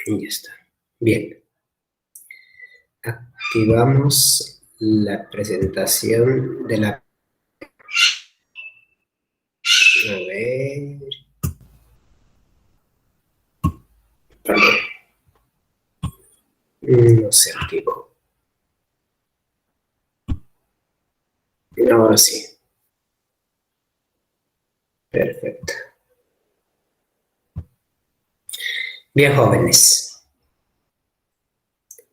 Ya está. Bien. Activamos la presentación de la... A ver... Perdón. No se activó. Ahora sí. Perfecto. Bien, jóvenes.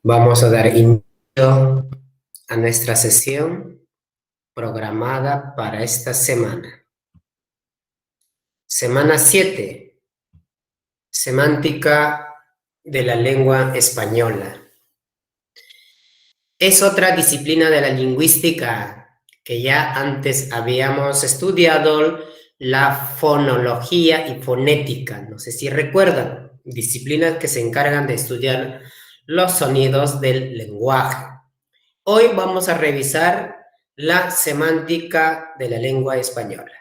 Vamos a dar inicio a nuestra sesión programada para esta semana. Semana 7. Semántica de la lengua española. Es otra disciplina de la lingüística que ya antes habíamos estudiado, la fonología y fonética. No sé si recuerdan, disciplinas que se encargan de estudiar los sonidos del lenguaje. Hoy vamos a revisar la semántica de la lengua española,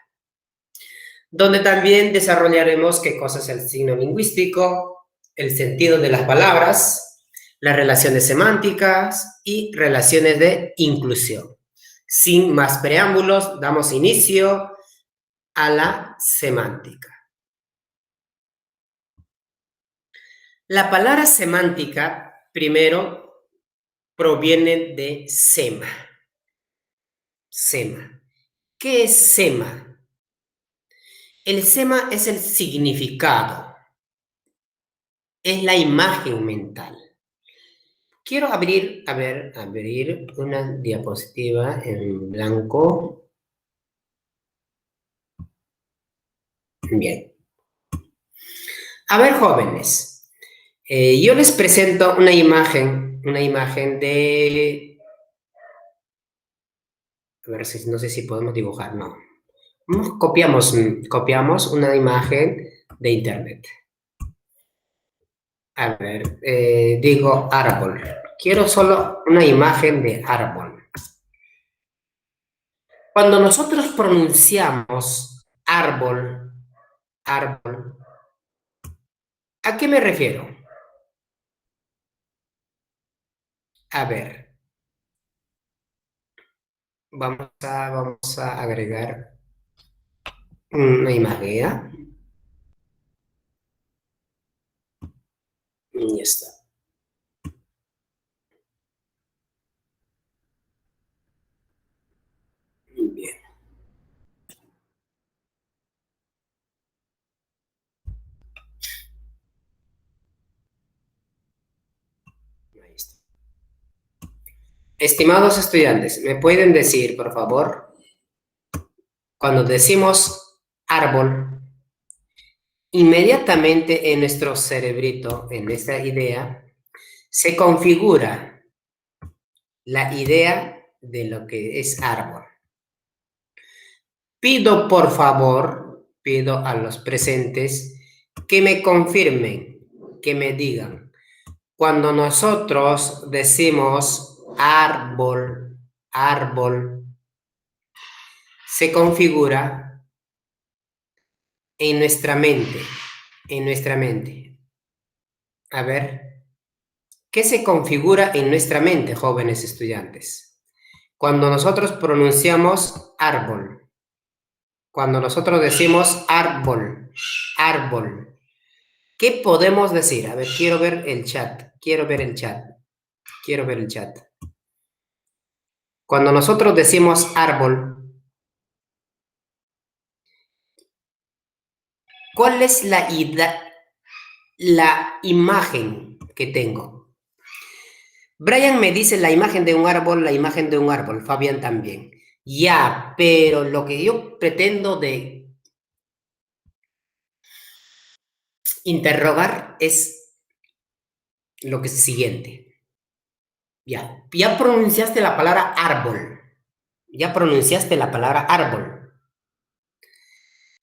donde también desarrollaremos qué cosa es el signo lingüístico, el sentido de las palabras, las relaciones semánticas y relaciones de inclusión. Sin más preámbulos, damos inicio a la semántica. La palabra semántica, primero, proviene de sema. Sema. ¿Qué es sema? El sema es el significado, es la imagen mental. Quiero abrir una diapositiva en blanco. Bien. A ver, jóvenes, yo les presento una imagen de... A ver, no sé si podemos dibujar, no. Copiamos una imagen de internet. A ver, digo árbol. Quiero solo una imagen de árbol. Cuando nosotros pronunciamos árbol, ¿a qué me refiero? A ver, vamos a agregar una imagen. Y ya está. Bien. Ahí está. Estimados estudiantes, ¿me pueden decir, por favor, cuando decimos árbol, inmediatamente en nuestro cerebrito, en esta idea, se configura la idea de lo que es árbol? Por favor, pido a los presentes que me confirmen, que me digan, cuando nosotros decimos árbol, se configura en nuestra mente. A ver, ¿qué se configura en nuestra mente, jóvenes estudiantes? Cuando nosotros pronunciamos árbol, cuando nosotros decimos árbol, ¿qué podemos decir? A ver, quiero ver el chat. Cuando nosotros decimos árbol, ¿cuál es la imagen que tengo? Brian me dice la imagen de un árbol, Fabián también. Ya, pero lo que yo pretendo de interrogar es lo que es siguiente. Ya pronunciaste la palabra árbol.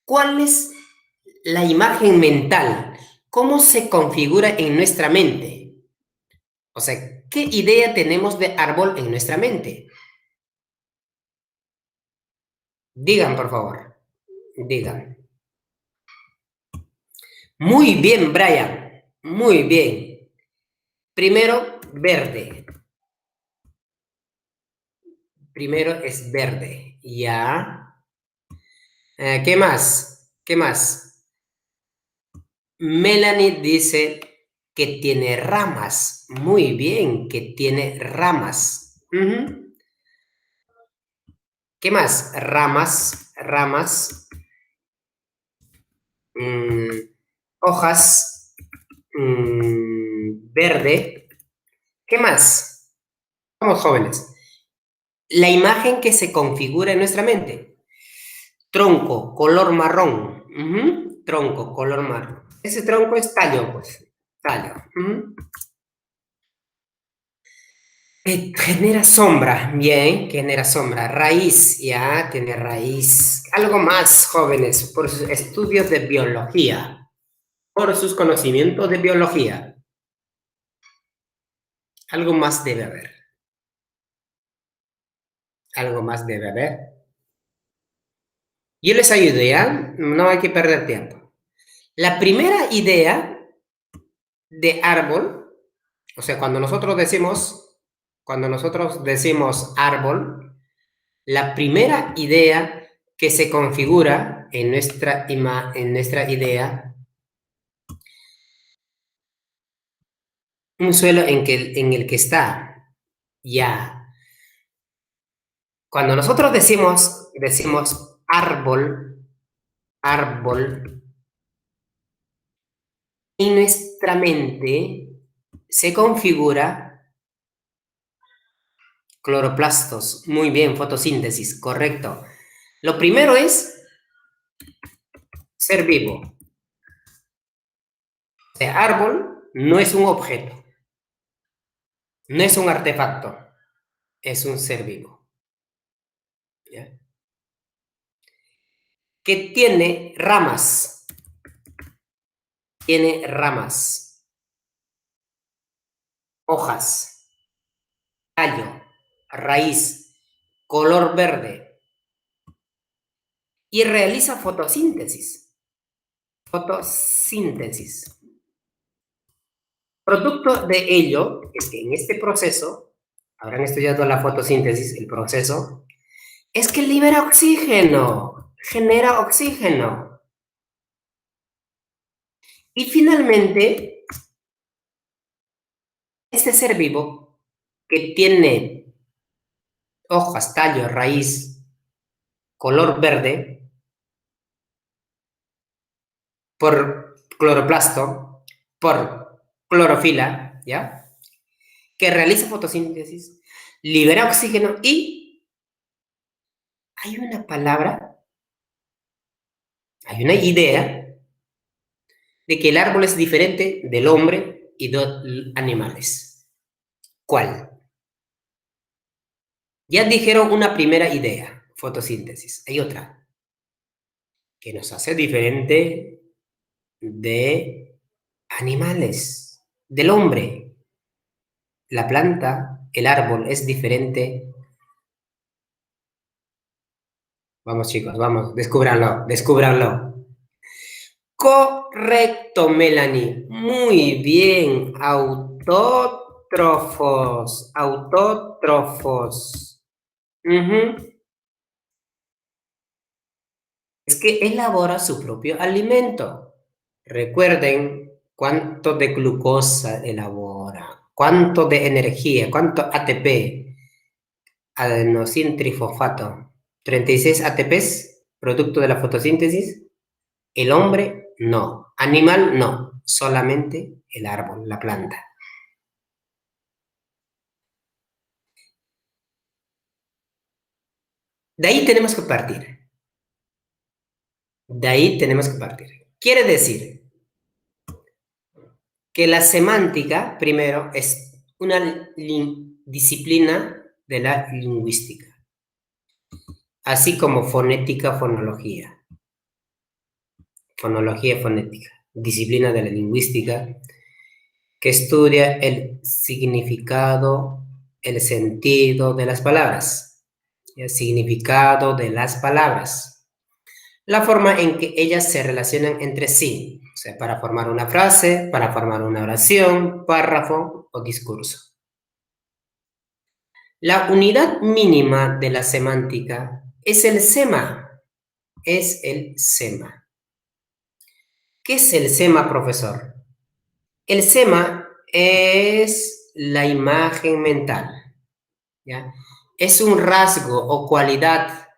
¿Cuál es la imagen mental? ¿Cómo se configura en nuestra mente? O sea, ¿qué idea tenemos de árbol en nuestra mente? Digan, por favor. Digan. Muy bien, Brian. Muy bien. Primero, verde. Primero es verde. Ya. ¿Qué más? ¿Qué más? Melanie dice que tiene ramas. Muy bien, que tiene ramas. ¿Qué más? Ramas, ramas, hojas, verde. ¿Qué más? Vamos, jóvenes. La imagen que se configura en nuestra mente. Tronco, color marrón. Tronco, color marrón. Ese tronco es tallo, pues. Tallo. Genera sombra, bien, genera sombra. Raíz, ya, tiene raíz. Algo más, jóvenes, por sus estudios de biología, por sus conocimientos de biología. Algo más debe haber. Algo más debe haber. Yo les ayudo, ¿ya? No hay que perder tiempo. La primera idea de árbol, o sea, cuando nosotros decimos árbol, la primera idea que se configura en nuestra idea, un suelo en el que está ya. Cuando nosotros decimos árbol, árbol, en nuestra mente se configura cloroplastos. Muy bien, fotosíntesis, correcto. Lo primero es ser vivo. O sea, árbol no es un objeto, no es un artefacto, es un ser vivo. ¿Ya? Que tiene ramas. Tiene ramas, hojas, tallo, raíz, color verde y realiza fotosíntesis. Fotosíntesis. Producto de ello es que en este proceso, habrán estudiado la fotosíntesis, el proceso, es que libera oxígeno, genera oxígeno. Y finalmente, este ser vivo que tiene hojas, tallo, raíz, color verde, por cloroplasto, por clorofila, ¿ya? Que realiza fotosíntesis, libera oxígeno y hay una palabra, hay una idea de que el árbol es diferente del hombre y de animales. ¿Cuál? Ya dijeron una primera idea, fotosíntesis. Hay otra que nos hace diferente de animales, del hombre. La planta, el árbol es diferente. Vamos, chicos, vamos, descúbranlo, descúbranlo. Correcto, Melanie. Muy bien. Autótrofos, autótrofos. Es que elabora su propio alimento. Recuerden cuánto de glucosa elabora, cuánto de energía, cuánto ATP, adenosín trifosfato. 36 ATPs, producto de la fotosíntesis. El hombre, no. Animal, no. Solamente el árbol, la planta. De ahí tenemos que partir. De ahí tenemos que partir. Quiere decir que la semántica, primero, es una disciplina de la lingüística, así como fonética, fonología. Fonología, fonética. Disciplina de la lingüística que estudia el significado, el sentido de las palabras. El significado de las palabras. La forma en que ellas se relacionan entre sí. O sea, para formar una frase, para formar una oración, párrafo, o discurso. La unidad mínima de la semántica es el sema. Es el sema. ¿Qué es el sema, profesor? El sema es la imagen mental, ¿ya? Es un rasgo o cualidad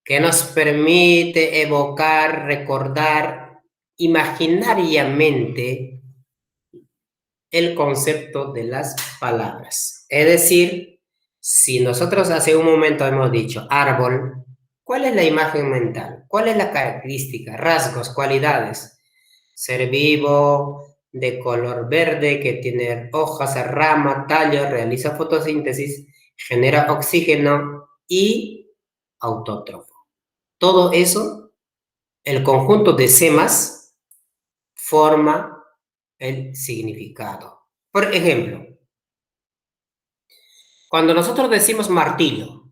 que nos permite evocar, recordar imaginariamente el concepto de las palabras. Es decir, si nosotros hace un momento hemos dicho árbol, ¿cuál es la imagen mental? ¿Cuál es la característica, rasgos, cualidades? Ser vivo, de color verde, que tiene hojas, rama, tallo, realiza fotosíntesis, genera oxígeno y autótrofo. Todo eso, el conjunto de semas, forma el significado. Por ejemplo, cuando nosotros decimos martillo,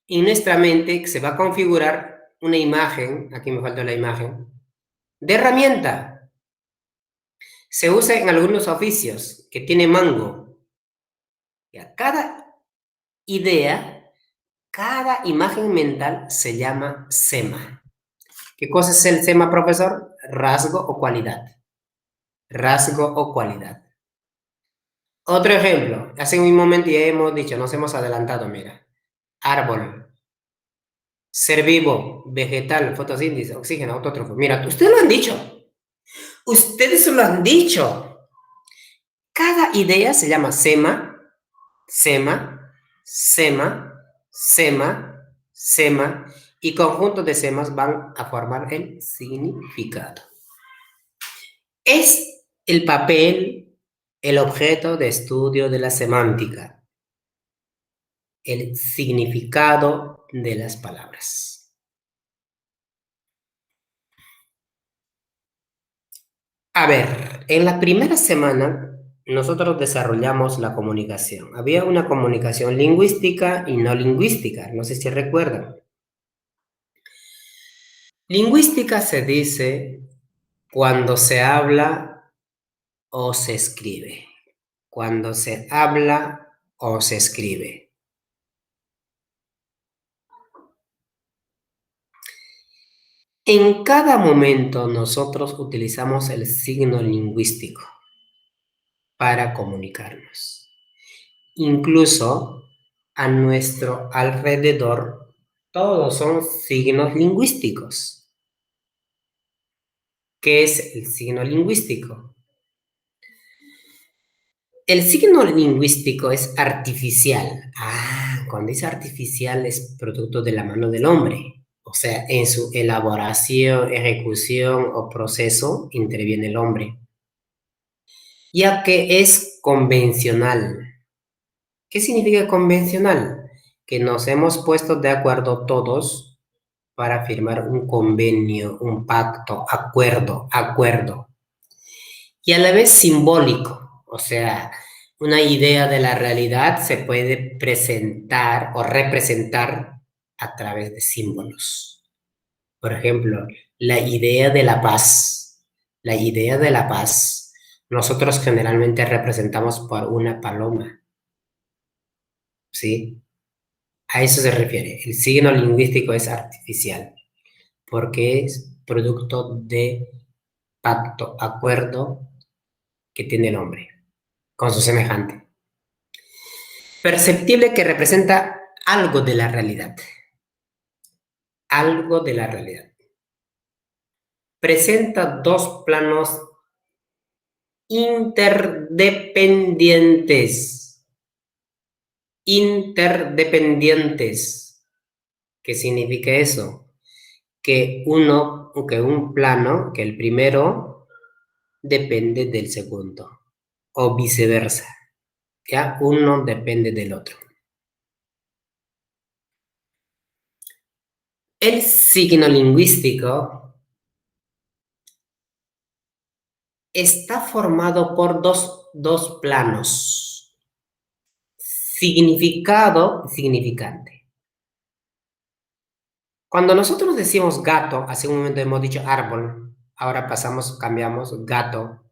en nuestra mente se va a configurar una imagen, aquí me falta la imagen, de herramienta. Se usa en algunos oficios que tiene mango. Y a cada idea, cada imagen mental se llama sema. ¿Qué cosa es el sema, profesor? Rasgo o cualidad. Rasgo o cualidad. Otro ejemplo, hace un momento ya hemos dicho, nos hemos adelantado, mira. Árbol, ser vivo, vegetal, fotosíntesis, oxígeno, autótrofo. Mira, ustedes lo han dicho. Ustedes lo han dicho. Cada idea se llama sema, sema, sema, sema, sema, y conjuntos de semas van a formar el significado. Es el papel, el objeto de estudio de la semántica, el significado de las palabras. A ver, en la primera semana nosotros desarrollamos la comunicación. Había una comunicación lingüística y no lingüística, no sé si recuerdan. Lingüística se dice cuando se habla o se escribe. Cuando se habla o se escribe. En cada momento nosotros utilizamos el signo lingüístico para comunicarnos. Incluso a nuestro alrededor, todos son signos lingüísticos. ¿Qué es el signo lingüístico? El signo lingüístico es artificial. Cuando es artificial es producto de la mano del hombre. O sea, en su elaboración, ejecución o proceso interviene el hombre. Ya que es convencional. ¿Qué significa convencional? Que nos hemos puesto de acuerdo todos para firmar un convenio, un pacto, acuerdo. Y a la vez simbólico, o sea, una idea de la realidad se puede presentar o representar a través de símbolos. Por ejemplo, la idea de la paz. La idea de la paz. Nosotros generalmente representamos por una paloma. ¿Sí? A eso se refiere. El signo lingüístico es artificial porque es producto de pacto, acuerdo que tiene el hombre con su semejante. Perceptible que representa algo de la realidad. Algo de la realidad. Presenta dos planos interdependientes. Interdependientes. ¿Qué significa eso? Que un plano, que el primero depende del segundo, o viceversa. ¿Ya? Uno depende del otro. El signo lingüístico está formado por dos planos. Significado y significante. Cuando nosotros decimos gato, hace un momento hemos dicho árbol, ahora cambiamos gato.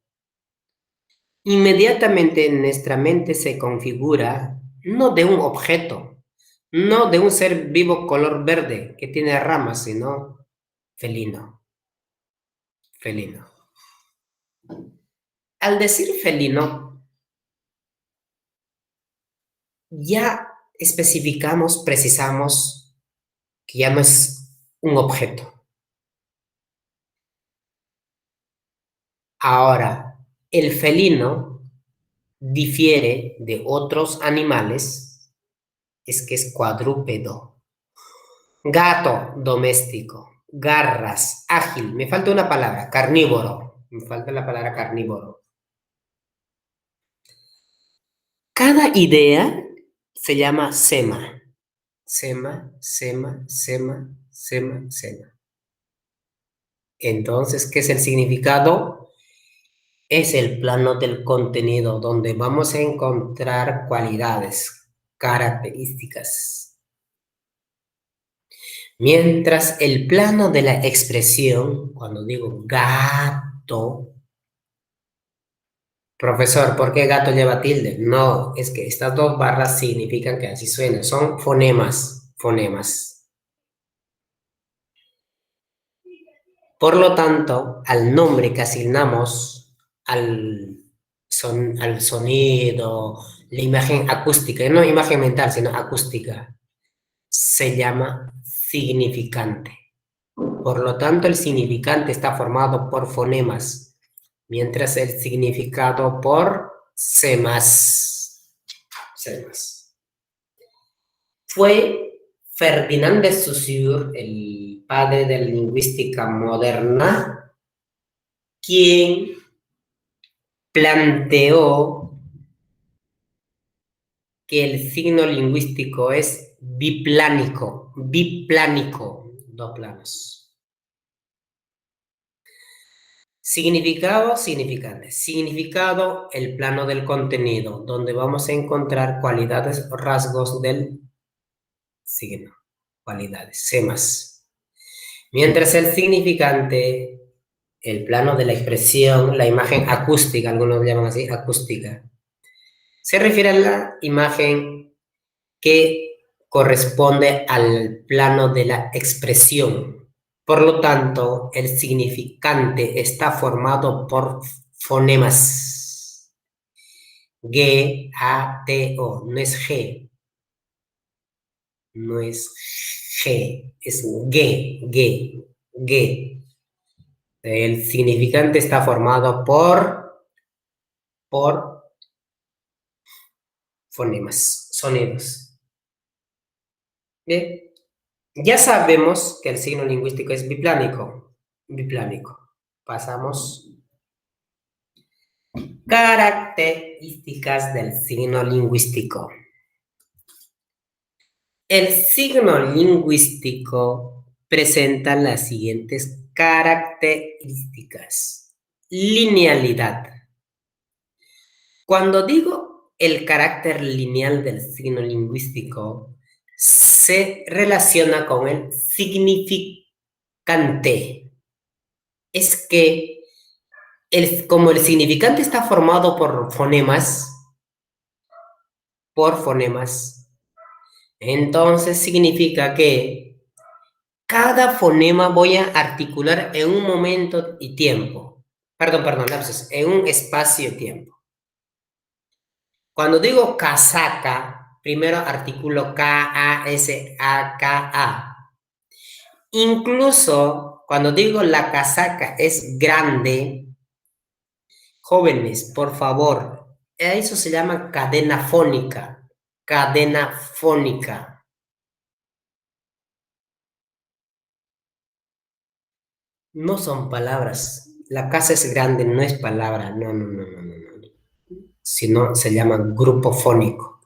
inmediatamente nuestra mente se configura no de un objeto, no de un ser vivo color verde que tiene ramas, sino felino, felino. Al decir felino, ya especificamos, precisamos que ya no es un objeto. Ahora, el felino difiere de otros animales, es que es cuadrúpedo. Gato doméstico, garras, ágil. Me falta una palabra, carnívoro. Me falta la palabra carnívoro. Cada idea se llama sema. Sema, sema, sema, sema, sema. Entonces, ¿qué es el significado? Es el plano del contenido donde vamos a encontrar cualidades, características. Mientras el plano de la expresión, cuando digo gato, profesor, ¿por qué gato lleva tilde? No, es que estas dos barras significan que así suena, son fonemas, fonemas. Por lo tanto, al nombre que asignamos al sonido, la imagen acústica, no imagen mental, sino acústica, se llama significante. Por lo tanto, el significante está formado por fonemas, mientras el significado por semas. Semas. Fue Ferdinand de Saussure, el padre de la lingüística moderna, quien planteó que el signo lingüístico es biplánico, dos planos. Significado, significante. Significado, el plano del contenido, donde vamos a encontrar cualidades o rasgos del signo, cualidades, semas. Mientras el significante, el plano de la expresión, la imagen acústica, algunos llaman así, acústica, se refiere a la imagen que corresponde al plano de la expresión. Por lo tanto, el significante está formado por fonemas. G, A, T, O. No es G. No es G. Es G, G, G. El significante está formado por fonemas, sonidos. Bien. Ya sabemos que el signo lingüístico es biplánico. Biplánico. Pasamos. Características del signo lingüístico. El signo lingüístico presenta las siguientes características. Linealidad. Cuando digo el carácter lineal del signo lingüístico, se relaciona con el significante. Es que como el significante está formado por fonemas, entonces significa que cada fonema voy a articular en un momento y tiempo. Perdón, lapsus, en un espacio y tiempo. Cuando digo casaca, primero articulo K-A-S-A-K-A. Incluso cuando digo la casaca es grande, jóvenes, por favor, eso se llama cadena fónica. Cadena fónica. No son palabras. La casa es grande, no es palabra. No. Sino se llama grupo fónico.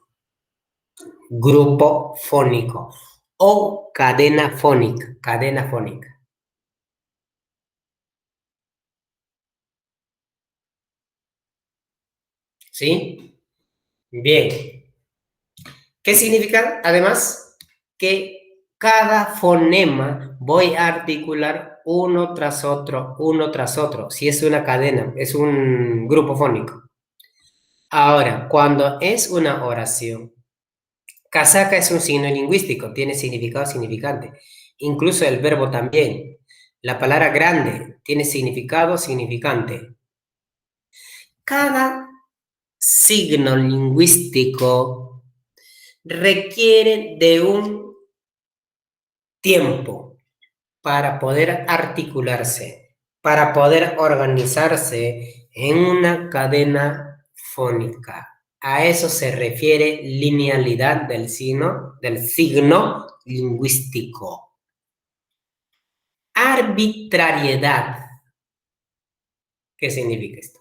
Grupo fónico. O cadena fónica. Cadena fónica. ¿Sí? Bien. ¿Qué significa? Además, que cada fonema voy a articular uno tras otro. Si es una cadena, es un grupo fónico. Ahora, cuando es una oración, casaca es un signo lingüístico, tiene significado significante. Incluso el verbo también. La palabra grande tiene significado significante. Cada signo lingüístico requiere de un tiempo para poder articularse, para poder organizarse en una cadena fónica. A eso se refiere linealidad del signo lingüístico. Arbitrariedad. ¿Qué significa esto?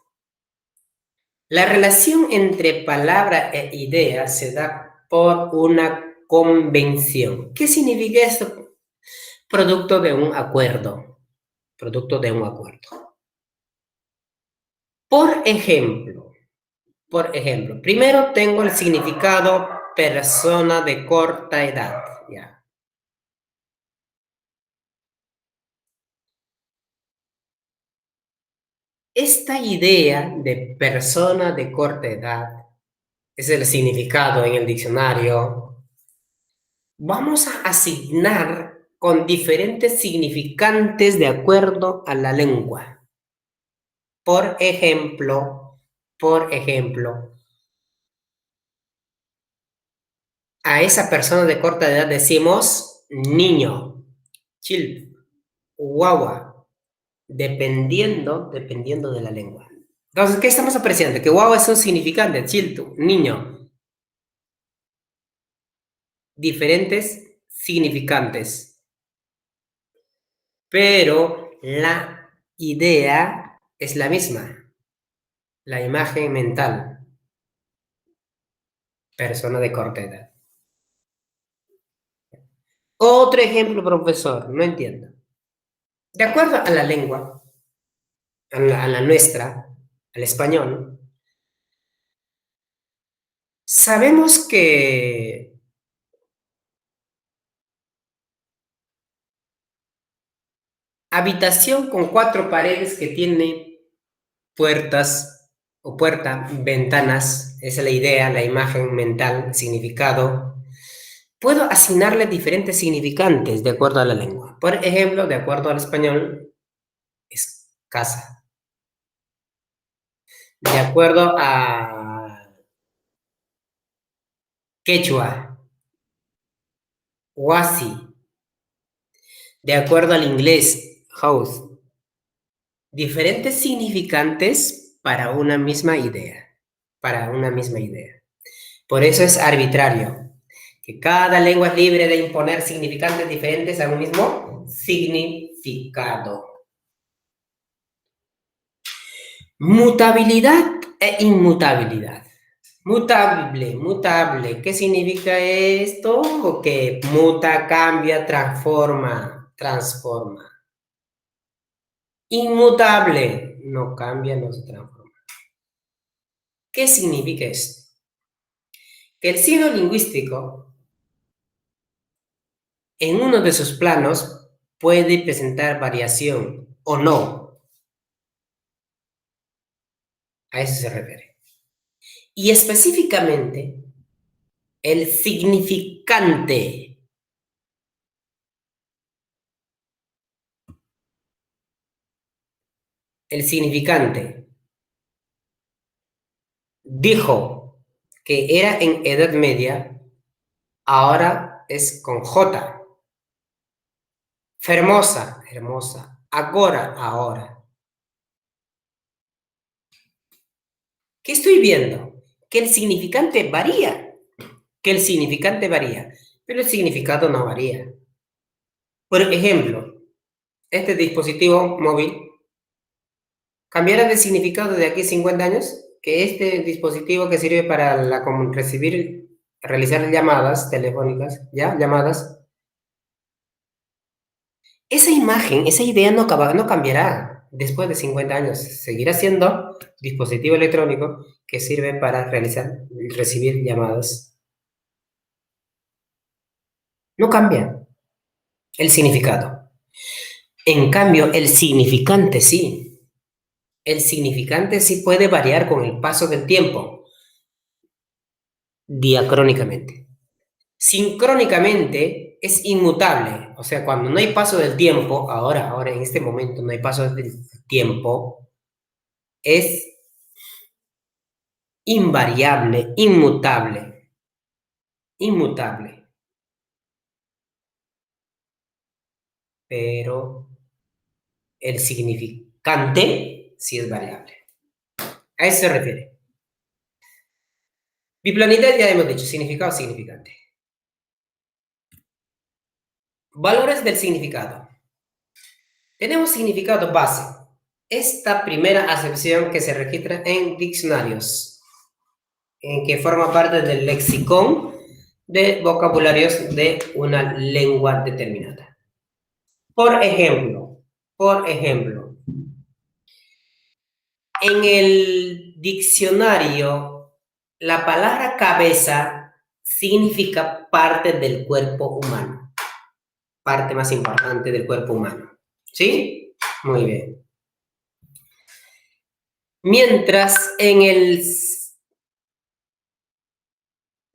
La relación entre palabra e idea se da por una convención. ¿Qué significa esto? Producto de un acuerdo. Producto de un acuerdo. Por ejemplo, primero tengo el significado persona de corta edad. Ya. Esta idea de persona de corta edad es el significado en el diccionario. Vamos a asignar con diferentes significantes de acuerdo a la lengua. Por ejemplo, a esa persona de corta edad decimos niño, chill, guagua, dependiendo de la lengua. Entonces, ¿qué estamos apreciando? Que guagua es un significante, chill, niño. Diferentes significantes. Pero la idea es la misma. La imagen mental. Persona de corta edad. Otro ejemplo, profesor, no entiendo. De acuerdo a la lengua, a la nuestra, al español, sabemos que habitación con 4 paredes que tiene puertas o ventanas, esa es la idea, la imagen mental, significado. Puedo asignarle diferentes significantes de acuerdo a la lengua. Por ejemplo, de acuerdo al español, es casa. De acuerdo a quechua, wasi. De acuerdo al inglés, house. Diferentes significantes para una misma idea. Por eso es arbitrario, que cada lengua es libre de imponer significantes diferentes a un mismo significado. Mutabilidad e inmutabilidad. Mutable. ¿Qué significa esto? Que muta, cambia, transforma. Inmutable, no cambia, no se transforma. ¿Qué significa esto? Que el signo lingüístico, en uno de sus planos, puede presentar variación o no. A eso se refiere. Y específicamente, el significante. El significante dijo que era en Edad Media, ahora es con J. Fermosa, hermosa. Agora, ahora. ¿Qué estoy viendo? Que el significante varía. Pero el significado no varía. Por ejemplo, este dispositivo móvil cambiará de significado de aquí a 50 años, que este dispositivo que sirve para realizar llamadas telefónicas, ¿ya? Llamadas. Esa imagen, esa idea no cambiará después de 50 años. Seguirá siendo dispositivo electrónico que sirve para recibir llamadas. No cambia el significado. En cambio, el significante sí. El significante sí puede variar con el paso del tiempo. diacrónicamente. Sincrónicamente es inmutable, o sea, cuando no hay paso del tiempo, ahora en este momento no hay paso del tiempo, es invariable, inmutable, pero el significante sí es variable. A eso se refiere. Biplanidad ya hemos dicho, significado, significante. Valores del significado. Tenemos significado base. Esta primera acepción que se registra en diccionarios, en que forma parte del lexicón de vocabularios de una lengua determinada. Por ejemplo, en el diccionario, la palabra cabeza significa parte del cuerpo humano, parte más importante del cuerpo humano. ¿Sí? Muy bien. Mientras en el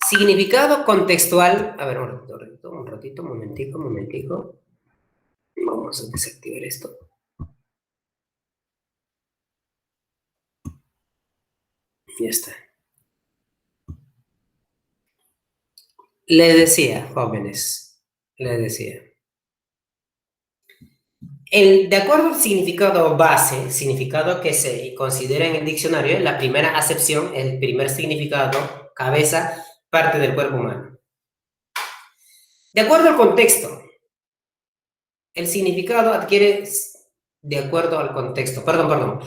significado contextual, a ver, un ratito, un momentico. Vamos a desactivar esto. Ya está. Les decía, jóvenes, les decía. De acuerdo al significado base, significado que se considera en el diccionario, la primera acepción, el primer significado, cabeza, parte del cuerpo humano. De acuerdo al contexto, el significado adquiere, de acuerdo al contexto, perdón,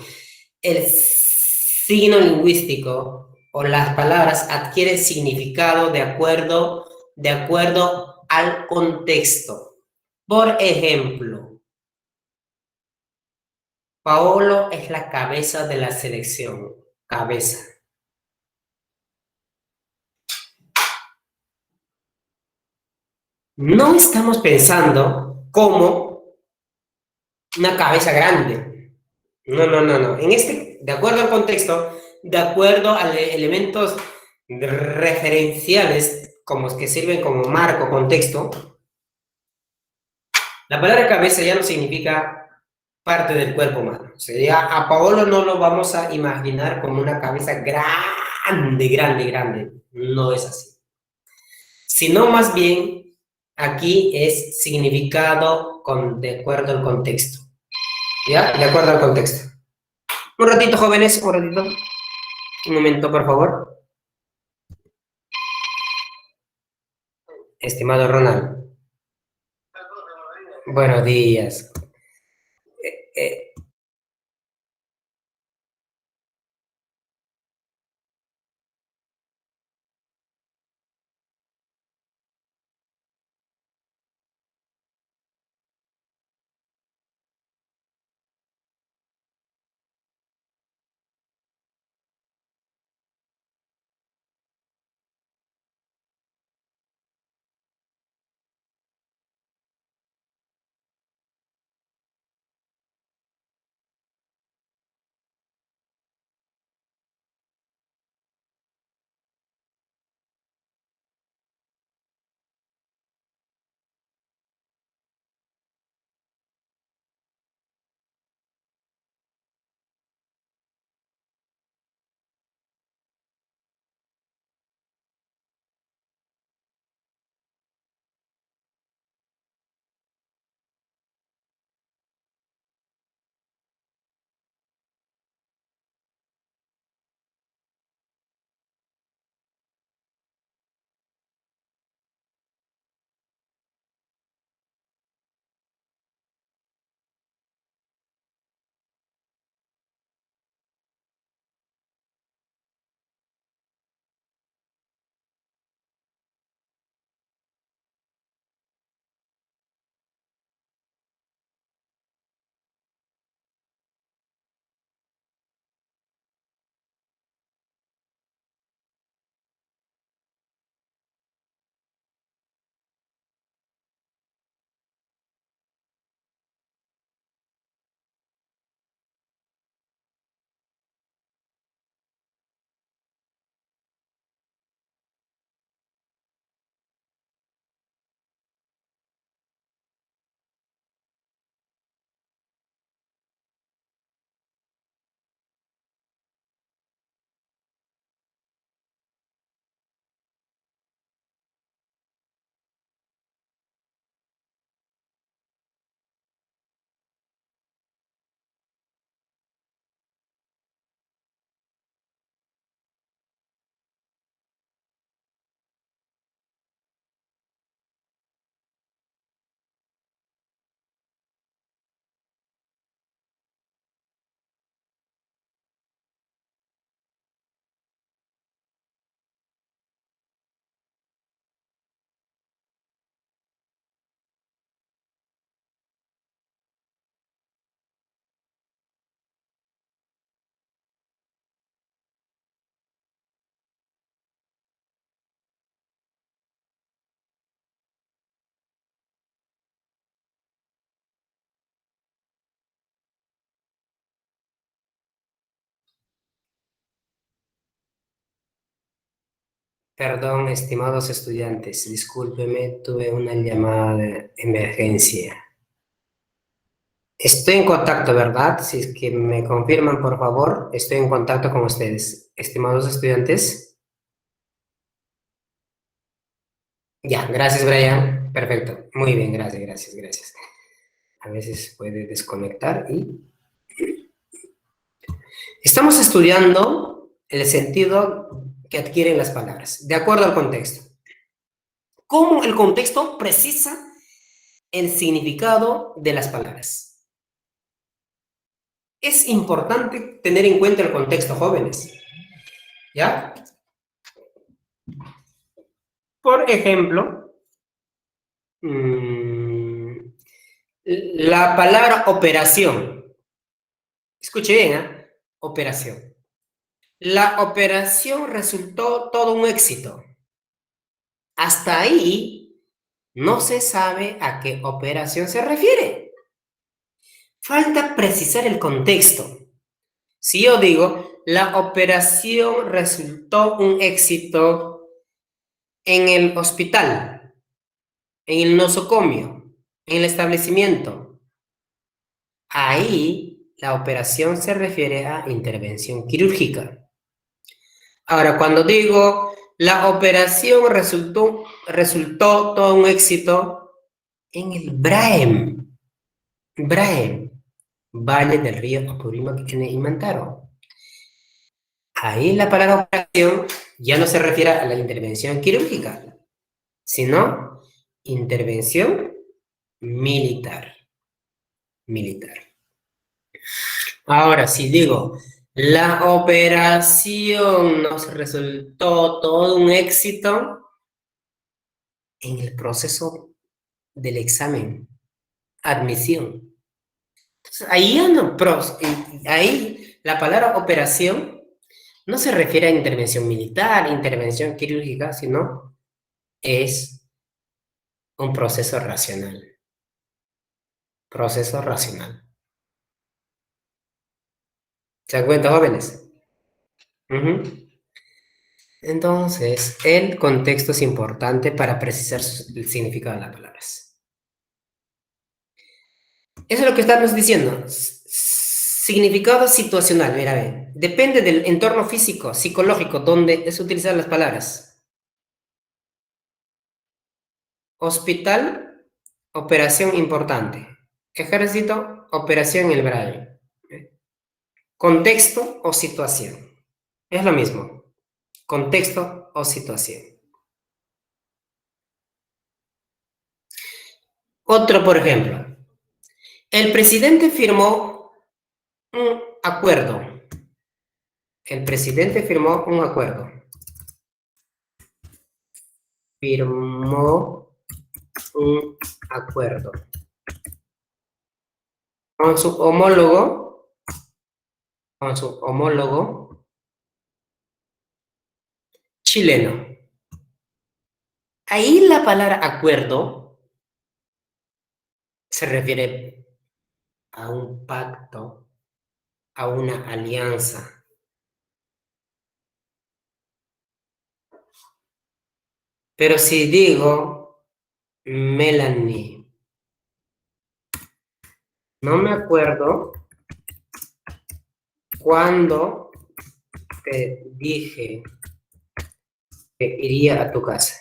el signo lingüístico o las palabras adquieren significado de acuerdo al contexto. Por ejemplo, Paolo es la cabeza de la selección. Cabeza. No estamos pensando como una cabeza grande. No. De acuerdo al contexto, de acuerdo a elementos referenciales, como que sirven como marco, contexto, la palabra cabeza ya no significa parte del cuerpo humano. O sea, ya a Paolo no lo vamos a imaginar como una cabeza grande. No es así. Sino más bien, aquí es significado de acuerdo al contexto. ¿Ya? De acuerdo al contexto. Un ratito, jóvenes, un ratito. Un momento, por favor. Estimado Ronald. Buenos días. Eh, Perdón, estimados estudiantes, discúlpeme, tuve una llamada de emergencia. Estoy en contacto, ¿verdad? Si es que me confirman, por favor, estoy en contacto con ustedes. Estimados estudiantes. Ya, gracias, Brian. Perfecto. Muy bien, gracias. A veces puede desconectar y... Estamos estudiando el sentido que adquieren las palabras, de acuerdo al contexto. ¿Cómo el contexto precisa el significado de las palabras? Es importante tener en cuenta el contexto, jóvenes. ¿Ya? Por ejemplo, la palabra operación. Escuche bien, ¿eh? Operación. La operación resultó todo un éxito. Hasta ahí no se sabe a qué operación se refiere. Falta precisar el contexto. Si yo digo, la operación resultó un éxito en el hospital, en el nosocomio, en el establecimiento, ahí la operación se refiere a intervención quirúrgica. Ahora, cuando digo, la operación resultó todo un éxito en el Braem, Valle del Río Apurímac y Mantaro. Ahí la palabra operación ya no se refiere a la intervención quirúrgica, sino intervención militar. Ahora, si digo, la operación nos resultó todo un éxito en el proceso del examen, admisión. Entonces, ahí la palabra operación no se refiere a intervención militar, intervención quirúrgica, sino es un proceso racional. Proceso racional. ¿Se dan cuenta, jóvenes? Entonces, el contexto es importante para precisar el significado de las palabras. Eso es lo que estamos diciendo. Significado situacional, mira, ve. Depende del entorno físico, psicológico, donde es utilizar las palabras. Hospital, operación importante. Ejército, operación El Braille. Contexto o situación. Es lo mismo. Contexto o situación. Otro, por ejemplo. El presidente firmó un acuerdo. El presidente firmó un acuerdo. Firmó un acuerdo con su homólogo chileno. Ahí la palabra acuerdo se refiere a un pacto, a una alianza. Pero si digo, Melanie, no me acuerdo cuando te dije que iría a tu casa.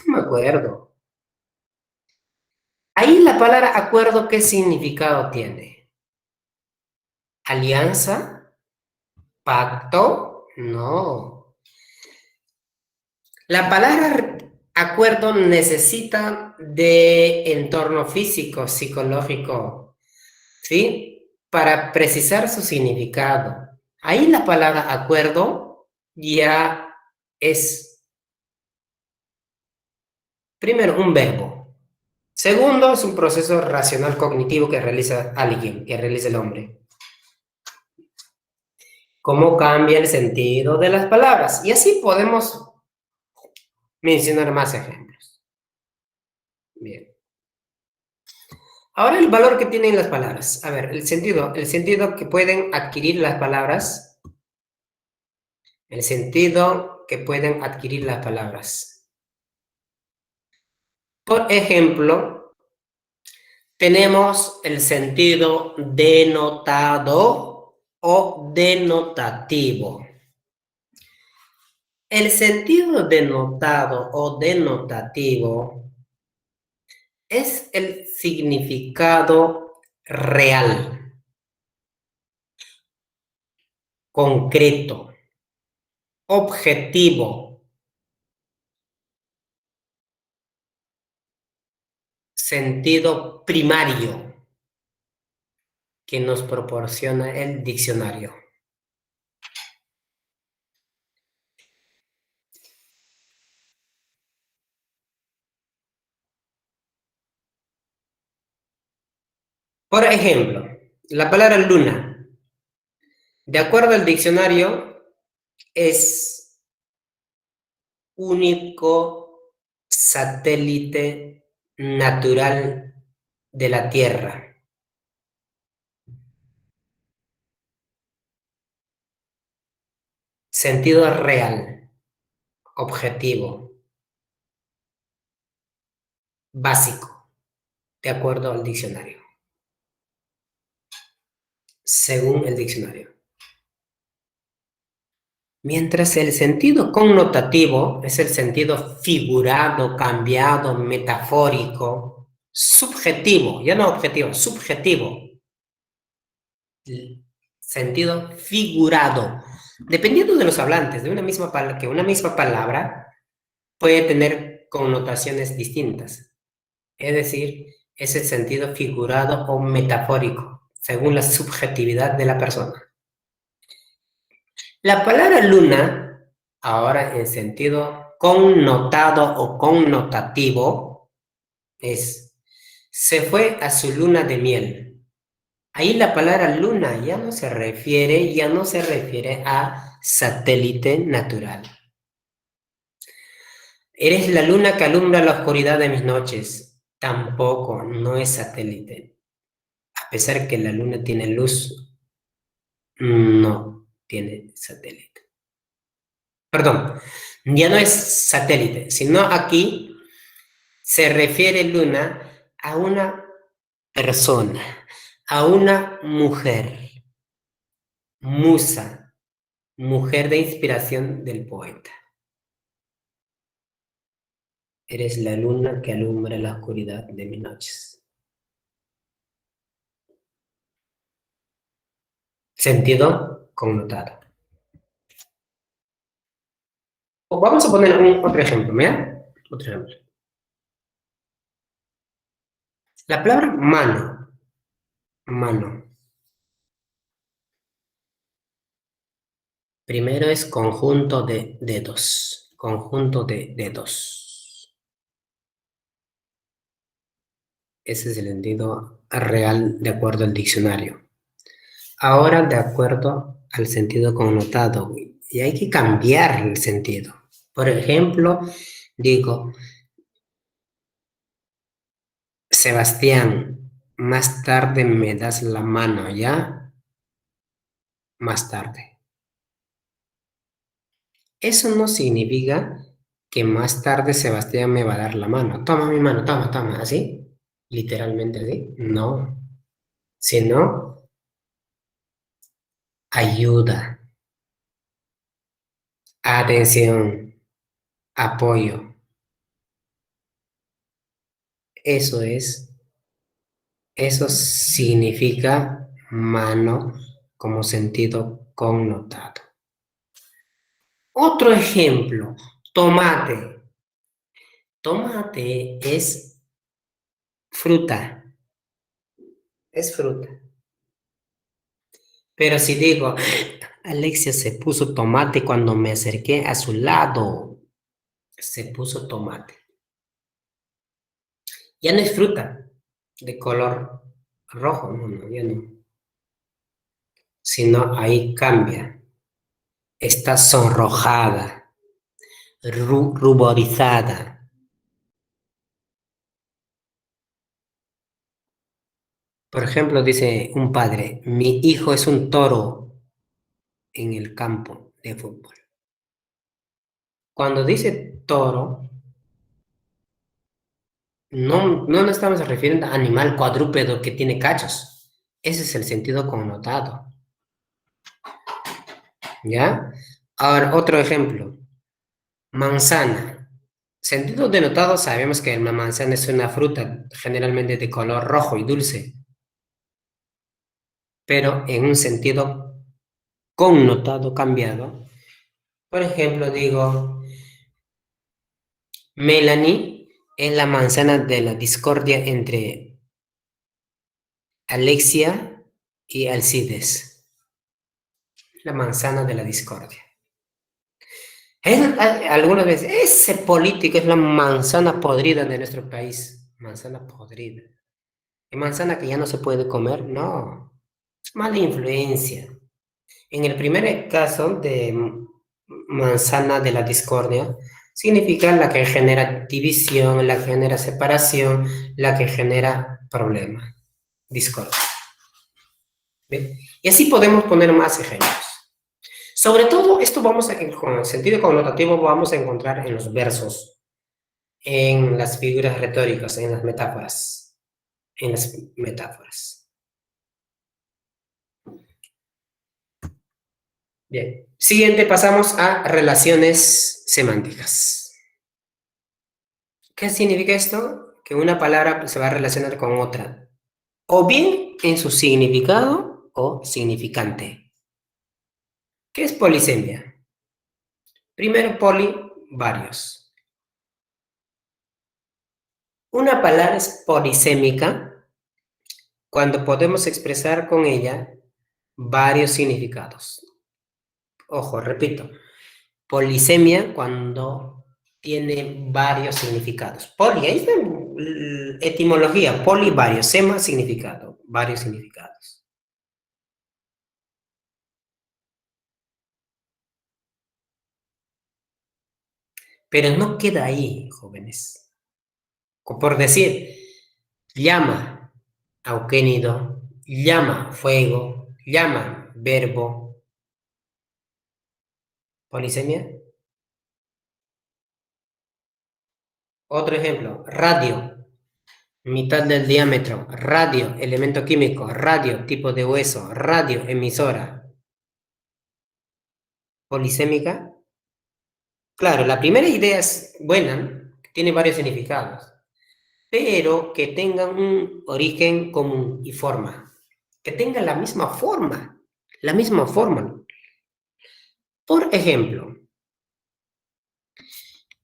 No me acuerdo. Ahí la palabra acuerdo, ¿qué significado tiene? ¿Alianza? ¿Pacto? No. La palabra acuerdo necesita de entorno físico, psicológico, ¿sí? Para precisar su significado. Ahí la palabra acuerdo ya es, primero, un verbo. Segundo, es un proceso racional cognitivo que realiza alguien, que realiza el hombre. Cómo cambia el sentido de las palabras. Y así podemos mencionar más ejemplos. Bien. Ahora el valor que tienen las palabras. A ver, el sentido que pueden adquirir las palabras. El sentido que pueden adquirir las palabras. Por ejemplo, tenemos el sentido denotado o denotativo. El sentido denotado o denotativo es el significado real, concreto, objetivo, sentido primario que nos proporciona el diccionario. Por ejemplo, la palabra luna, de acuerdo al diccionario, es único satélite natural de la Tierra. Sentido real, objetivo, básico, de acuerdo al diccionario, según el diccionario. Mientras el sentido connotativo es el sentido figurado, cambiado, metafórico, subjetivo, ya no objetivo, subjetivo. El sentido figurado. Dependiendo de los hablantes, de una misma palabra puede tener connotaciones distintas. Es decir, es el sentido figurado o metafórico, según la subjetividad de la persona. La palabra luna, ahora en sentido connotado o connotativo, es se fue a su luna de miel. Ahí la palabra luna ya no se refiere a satélite natural. Eres la luna que alumbra la oscuridad de mis noches. Tampoco, no es satélite. A pesar que la luna tiene luz, no tiene satélite. Perdón, ya no es satélite, sino aquí se refiere luna a una persona, a una mujer, musa, mujer de inspiración del poeta. Eres la luna que alumbra la oscuridad de mis noches. Sentido connotado. Vamos a poner otro ejemplo, ¿mira? Otro ejemplo. La palabra mano. Mano. Primero es conjunto de dedos. Conjunto de dedos. Ese es el sentido real de acuerdo al diccionario. Ahora, de acuerdo al sentido connotado, y hay que cambiar el sentido. Por ejemplo, digo, Sebastián, más tarde me das la mano, ¿ya? Más tarde. Eso no significa que más tarde Sebastián me va a dar la mano. Toma mi mano, toma, toma, ¿así? Literalmente así. No. Sino ayuda, atención, apoyo. Eso es, eso significa mano como sentido connotado. Otro ejemplo, tomate. Tomate es fruta, es fruta. Pero si digo, Alexia se puso tomate cuando me acerqué a su lado, se puso tomate. Ya no es fruta de color rojo, no, ya no. Sino ahí cambia. Está sonrojada, ruborizada. Por ejemplo, dice un padre, mi hijo es un toro en el campo de fútbol. Cuando dice toro, no nos estamos refiriendo a animal cuadrúpedo que tiene cachos. Ese es el sentido connotado. ¿Ya? Ahora, otro ejemplo. Manzana. Sentido denotado, sabemos que la manzana es una fruta generalmente de color rojo y dulce, pero en un sentido connotado, cambiado. Por ejemplo, digo, Melanie es la manzana de la discordia entre Alexia y Alcides. La manzana de la discordia. Algunas veces, ese político es la manzana podrida de nuestro país. Manzana podrida. ¿Y manzana que ya no se puede comer? No. Mala influencia. En el primer caso de manzana de la discordia, significa la que genera división, la que genera separación, la que genera problema, discordia. ¿Bien? Y así podemos poner más ejemplos. Sobre todo, esto con el sentido connotativo vamos a encontrar en los versos, en las figuras retóricas, en las metáforas. En las metáforas. Bien. Siguiente, pasamos a relaciones semánticas. ¿Qué significa esto? Que una palabra se va a relacionar con otra, o bien en su significado o significante. ¿Qué es polisemia? Primero, poli, varios. Una palabra es polisémica cuando podemos expresar con ella varios significados. Ojo, repito, polisemia cuando tiene varios significados. Poli, ahí está etimología, poli, varios, sema, significado, varios significados. Pero no queda ahí, jóvenes. Por decir, llama, auquénido, llama, fuego, llama, verbo, polisemia. Otro ejemplo, radio, mitad del diámetro, radio, elemento químico, radio, tipo de hueso, radio, emisora. Polisémica. Claro, la primera idea es buena, tiene varios significados, pero que tengan un origen común y forma, que tengan la misma forma, la misma forma. Por ejemplo,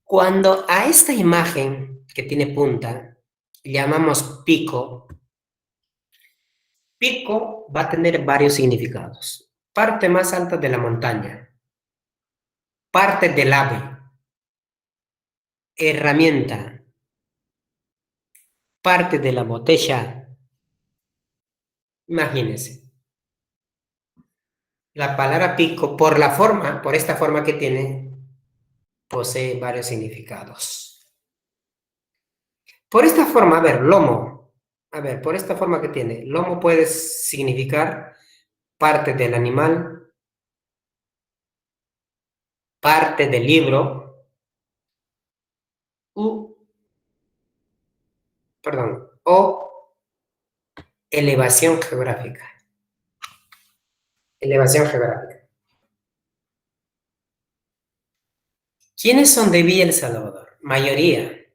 cuando a esta imagen que tiene punta llamamos pico, pico va a tener varios significados. Parte más alta de la montaña, parte del ave, herramienta, parte de la botella. Imagínense. La palabra pico, por la forma, por esta forma que tiene, posee varios significados. Por esta forma, a ver, lomo. A ver, por esta forma que tiene, lomo puede significar parte del animal, parte del libro, o elevación geográfica. Elevación geográfica. ¿Quiénes son de Villa El Salvador? Mayoría.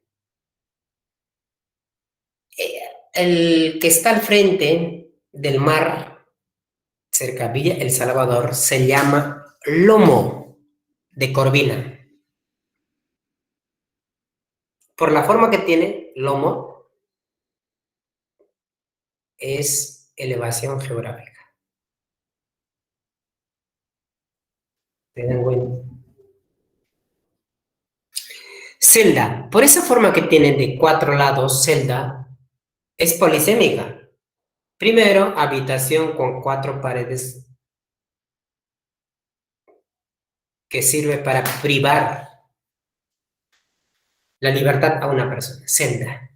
El que está al frente del mar, cerca de Villa El Salvador, se llama Lomo de Corvina. Por la forma que tiene, lomo es elevación geográfica. Tengan cuenta. Celda, por esa forma que tiene de 4 lados, celda, es polisémica. Primero, habitación con 4 paredes que sirve para privar la libertad a una persona, celda.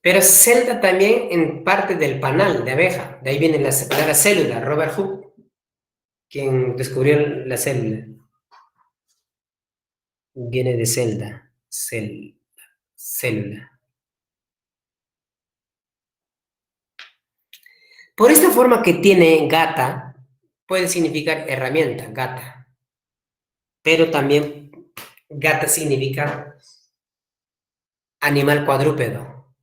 Pero celda también en parte del panal de abeja, de ahí viene la palabra célula, Robert Hooke. quien descubrió la célula. Viene de celda, célula. Por esta forma que tiene gata, puede significar herramienta, gata. Pero también gata significa animal cuadrúpedo.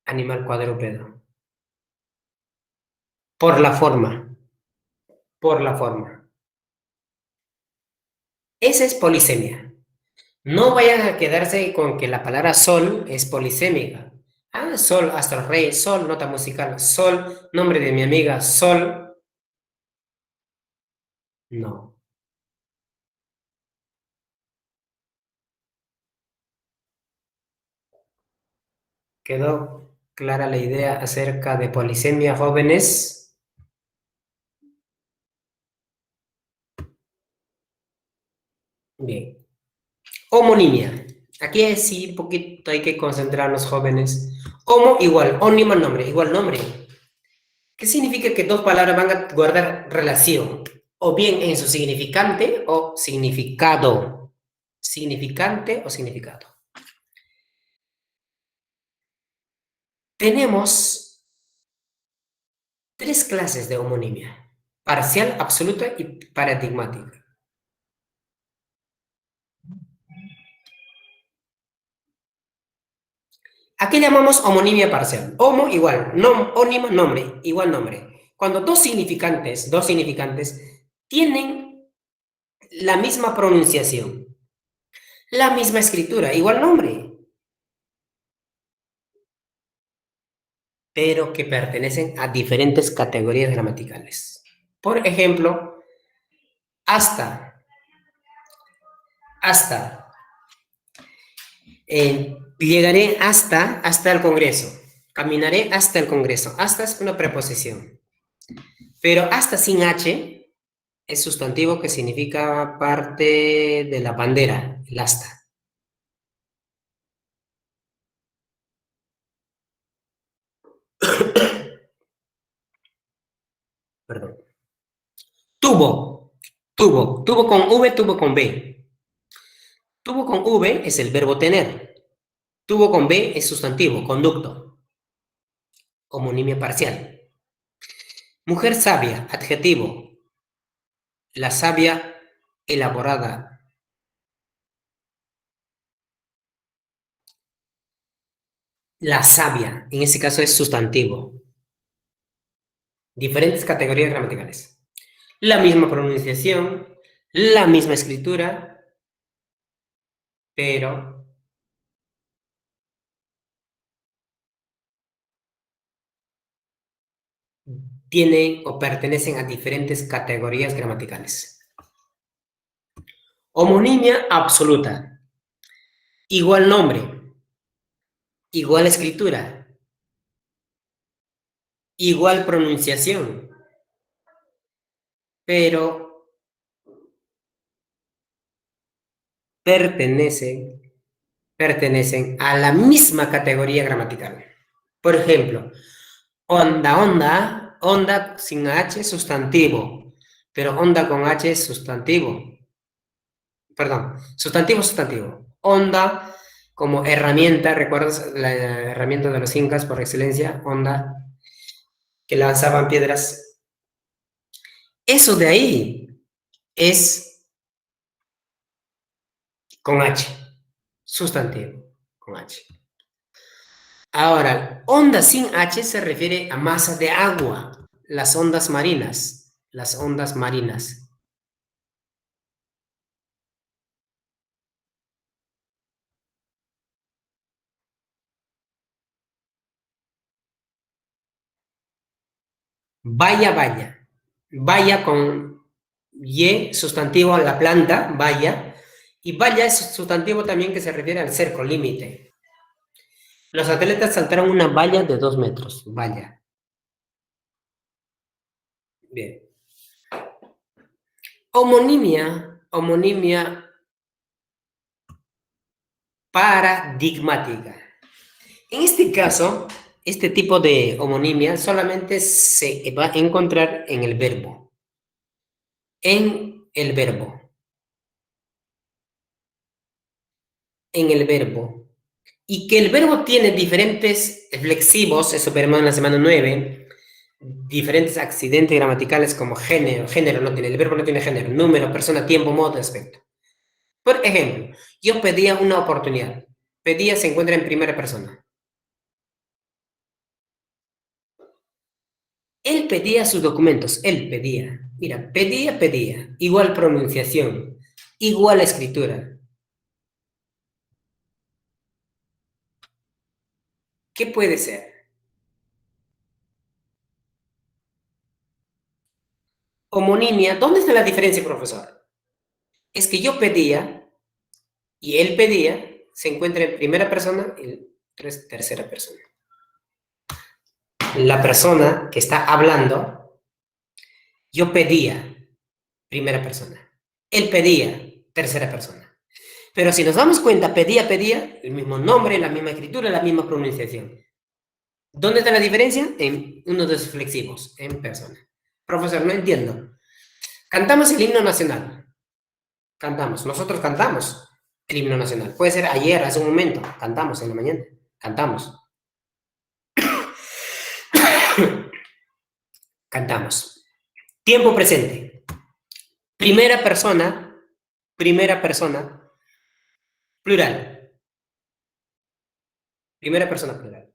Animal cuadrúpedo. Por la forma. Por la forma. Esa es polisemia. No vayan a quedarse con que la palabra sol es polisémica. Ah, sol, astro rey, sol, nota musical, sol, nombre de mi amiga, sol. No. ¿Quedó clara la idea acerca de polisemia, jóvenes? Bien. Homonimia. Aquí sí, un poquito hay que concentrarnos, jóvenes. Homo igual, ónimo nombre, igual nombre. ¿Qué significa que dos palabras van a guardar relación? O bien en su significante o significado. Significante o significado. Tenemos tres clases de homonimia: parcial, absoluta y paradigmática. ¿A qué llamamos homonimia parcial? Homo igual, ónimo, nombre, igual nombre. Cuando dos significantes tienen la misma pronunciación, la misma escritura, igual nombre, pero que pertenecen a diferentes categorías gramaticales. Por ejemplo, hasta, hasta. Llegaré hasta el Congreso. Caminaré hasta el Congreso. Hasta es una preposición. Pero hasta sin H es sustantivo que significa parte de la bandera, el asta. Perdón. Tuvo con V, tuvo con B. Tuvo con V es el verbo tener. Tuvo con B es sustantivo, conducto. Homonimia parcial. Mujer sabia, adjetivo. La sabia elaborada. La sabia, en este caso es sustantivo. Diferentes categorías gramaticales. La misma pronunciación, la misma escritura, pero tienen o pertenecen a diferentes categorías gramaticales. Homonimia absoluta. Igual nombre, igual escritura, igual pronunciación, pero pertenecen a la misma categoría gramatical. Por ejemplo, onda sin H sustantivo, pero onda con H es sustantivo. Perdón, sustantivo. Onda como herramienta, ¿recuerdas la herramienta de los incas por excelencia? Onda, que lanzaban piedras. Eso de ahí es con H, sustantivo, con H. Ahora, onda sin H se refiere a masa de agua, las ondas marinas, Valla. Valla con Y, sustantivo a la planta, valla. Y valla es sustantivo también que se refiere al cerco, límite. Los atletas saltaron una valla de 2 metros. Valla. Bien. Homonimia paradigmática. En este caso, este tipo de homonimia solamente se va a encontrar en el verbo. en el verbo. En el verbo. Y que el verbo tiene diferentes flexivos, eso veremos en la semana 9, diferentes accidentes gramaticales como género no tiene, el verbo no tiene género, número, persona, tiempo, modo, aspecto. Por ejemplo, yo pedía una oportunidad. Pedía se encuentra en primera persona. Él pedía sus documentos, él pedía. Mira, pedía. Igual pronunciación, igual escritura. ¿Qué puede ser? Homonimia, ¿dónde está la diferencia, profesor? Es que yo pedía y él pedía, se encuentra en primera persona y tercera persona. La persona que está hablando, yo pedía, primera persona. Él pedía, tercera persona. Pero si nos damos cuenta, pedía, el mismo nombre, la misma escritura, la misma pronunciación. ¿Dónde está la diferencia? En uno de los flexivos, en persona. Profesor, no entiendo. Cantamos el himno nacional. Cantamos. Nosotros cantamos el himno nacional. Puede ser ayer, hace un momento. Cantamos en la mañana. Cantamos. Cantamos. Tiempo presente. Primera persona, plural. Primera persona, plural.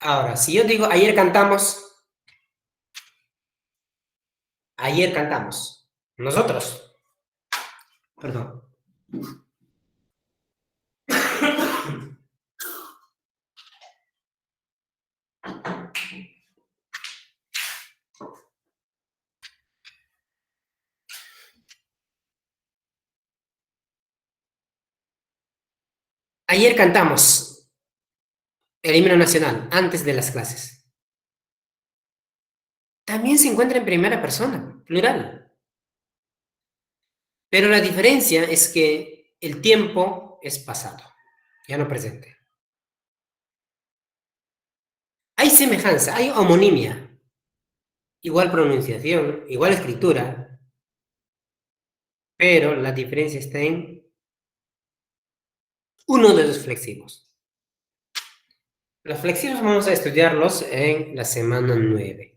Ahora, si yo digo ayer cantamos. Nosotros. Perdón. Ayer cantamos el himno nacional antes de las clases. También se encuentra en primera persona, plural. Pero la diferencia es que el tiempo es pasado, ya no presente. Hay semejanza, hay homonimia, igual pronunciación, igual escritura, pero la diferencia está en uno de los flexivos. Los flexivos vamos a estudiarlos en la semana 9.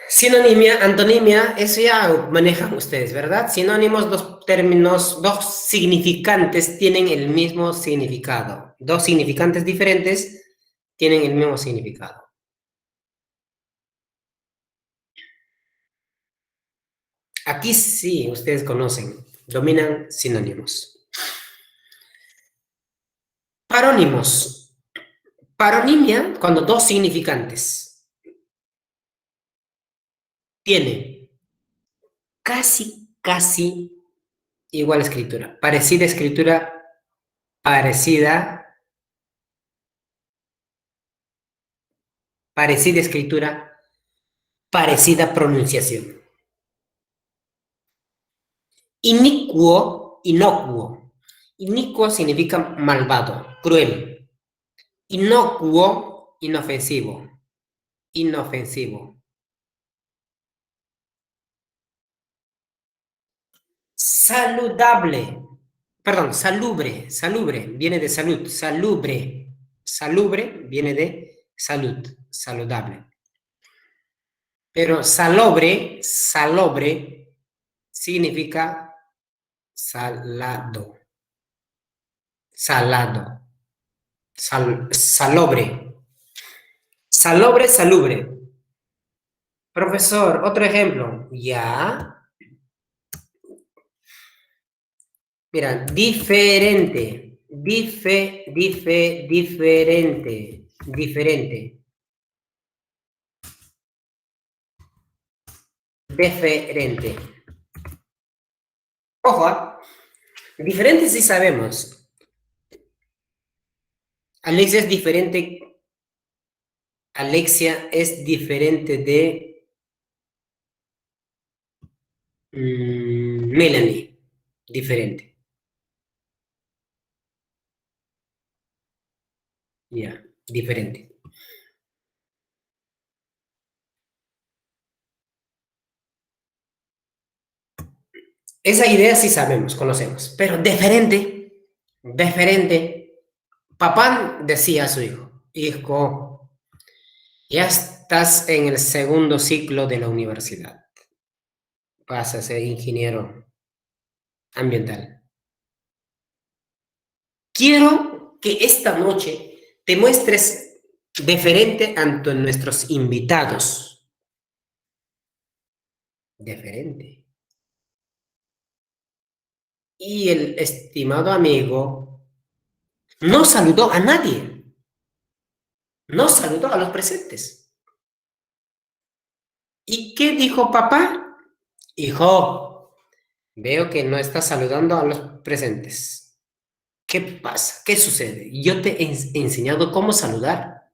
Sinonimia, antonimia, eso ya manejan ustedes, ¿verdad? Sinónimos, dos términos, dos significantes tienen el mismo significado. Dos significantes diferentes tienen el mismo significado. Aquí sí, ustedes conocen, dominan sinónimos. Parónimos. Paronimia, cuando dos significantes tienen casi igual escritura. Parecida escritura, parecida escritura, parecida pronunciación. Inocuo. Inicuo significa malvado, cruel. Inocuo, inofensivo. Saludable. Perdón, salubre, viene de salud, salubre viene de salud, saludable. Pero salobre significa salado, salobre, salubre. Profesor, otro ejemplo, ya. Mira, diferente. Ojo, diferente sí sabemos. Alexia es diferente. Alexia es diferente de Melanie. Diferente. Ya, diferente. Esa idea sí sabemos, conocemos, pero deferente. Papá decía a su hijo, hijo, ya estás en el segundo ciclo de la universidad, vas a ser ingeniero ambiental. Quiero que esta noche te muestres deferente ante nuestros invitados. Deferente. Y el estimado amigo no saludó a nadie, no saludó a los presentes. ¿Y qué dijo papá? Hijo, veo que no estás saludando a los presentes. ¿Qué pasa? ¿Qué sucede? Yo te he enseñado cómo saludar.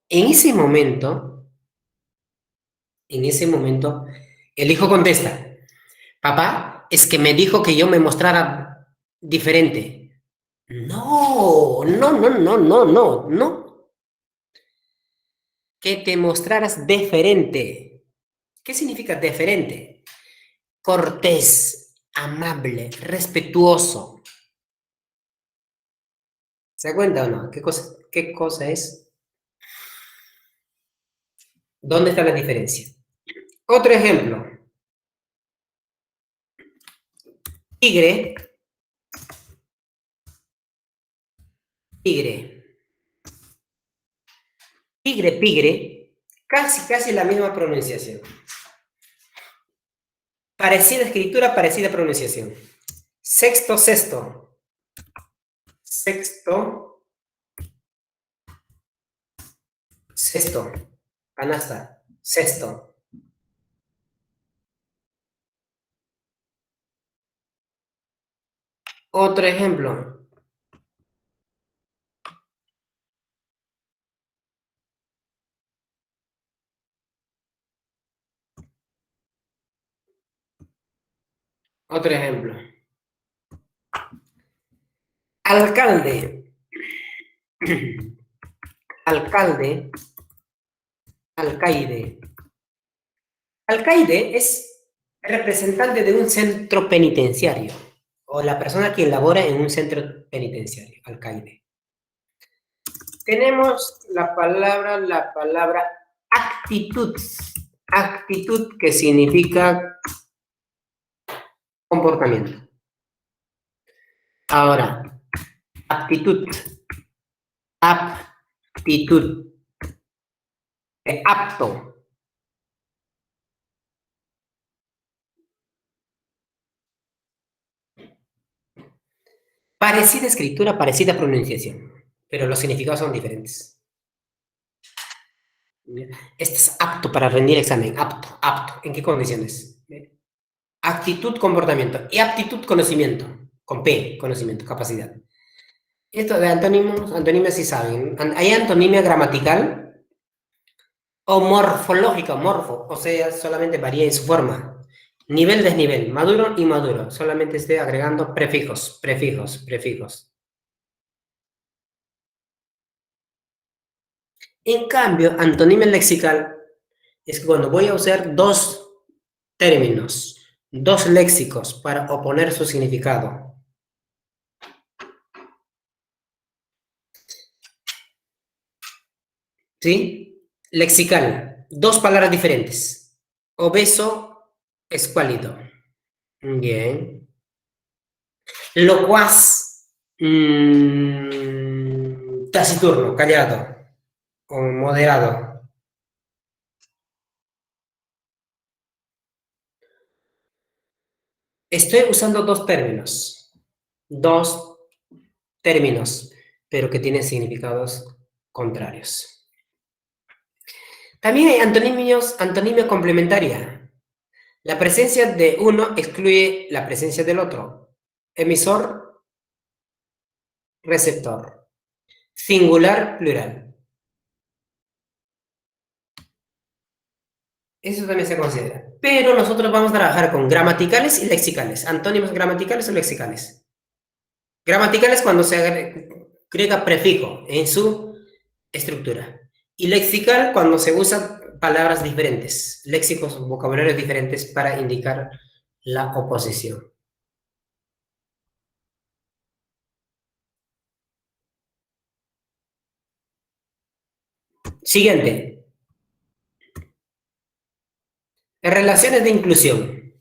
En ese momento, en ese momento, el hijo contesta, papá, es que me dijo que yo me mostrara diferente. No, no, no, no, no, no, no. Que te mostraras deferente. ¿Qué significa deferente? Cortés, amable, respetuoso. ¿Se da cuenta o no? Qué cosa es? ¿Dónde está la diferencia? Otro ejemplo. Tigre, tigre, tigre, pigre. Casi la misma pronunciación. Parecida escritura, parecida pronunciación. Sexto, sexto. Sexto, sexto. Canasta. Sexto. Otro ejemplo. Otro ejemplo. Alcalde. Alcalde. Alcaide. Alcaide es representante de un centro penitenciario o la persona que labora en un centro penitenciario, alcaide. Tenemos la palabra actitud. Actitud que significa comportamiento. Ahora, aptitud. Aptitud. Apto. Parecida escritura, parecida pronunciación, pero los significados son diferentes. Este es apto para rendir examen, apto, apto. ¿En qué condiciones? Actitud, comportamiento. Y aptitud, conocimiento. Con P, conocimiento, capacidad. Esto de antónimos, antonimias sí saben. Hay antonimia gramatical o morfológica, morfo, o sea, solamente varía en su forma. Nivel, desnivel, maduro, inmaduro. Solamente estoy agregando prefijos, prefijos, prefijos. En cambio, antonimia lexical es cuando voy a usar dos términos, dos léxicos para oponer su significado. ¿Sí? Lexical, dos palabras diferentes. Obeso, escuálido. Bien. Locuaz, taciturno, callado o moderado. Estoy usando dos términos, pero que tienen significados contrarios. También hay antonimia complementaria. La presencia de uno excluye la presencia del otro. Emisor, receptor. Singular, plural. Eso también se considera. Pero nosotros vamos a trabajar con gramaticales y lexicales. Antónimos gramaticales o lexicales. Gramaticales cuando se agrega prefijo en su estructura. Y lexical cuando se usa palabras diferentes, léxicos, vocabularios diferentes para indicar la oposición. Siguiente. Relaciones de inclusión.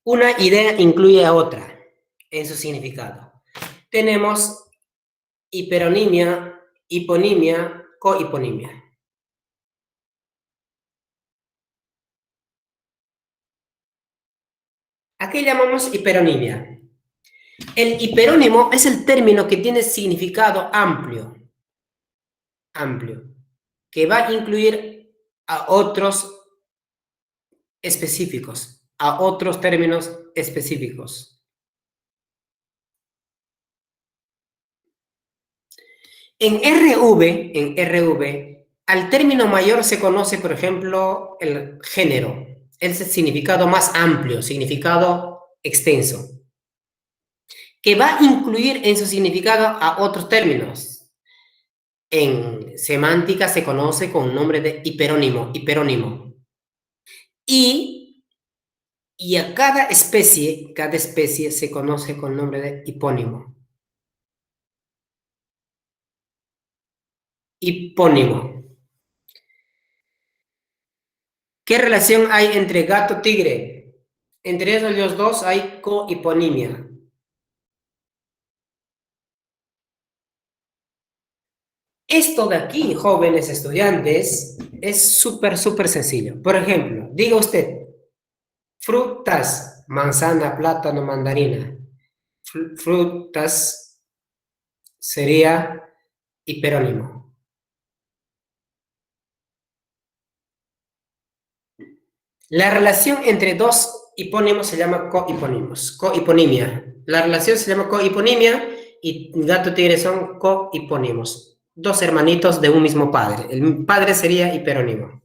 Una idea incluye a otra en su significado. Tenemos hiperonimia, hiponimia, cohiponimia. ¿A qué llamamos hiperonimia? El hiperónimo es el término que tiene significado amplio, que va a incluir a otros específicos, a otros términos específicos. En RV, al término mayor se conoce, por ejemplo, el género. Es el significado más amplio, significado extenso, que va a incluir en su significado a otros términos. En semántica se conoce con nombre de hiperónimo. Y a cada especie se conoce con nombre de hipónimo. ¿Qué relación hay entre gato-tigre? Entre ellos dos hay cohiponimia. Esto de aquí, jóvenes estudiantes, es súper sencillo. Por ejemplo, diga usted, frutas, manzana, plátano, mandarina. Frutas sería hiperónimo. La relación entre dos hipónimos se llama cohiponimia. La relación se llama cohiponimia y gato tigre son cohipónimos. Dos hermanitos de un mismo padre. El padre sería hiperónimo.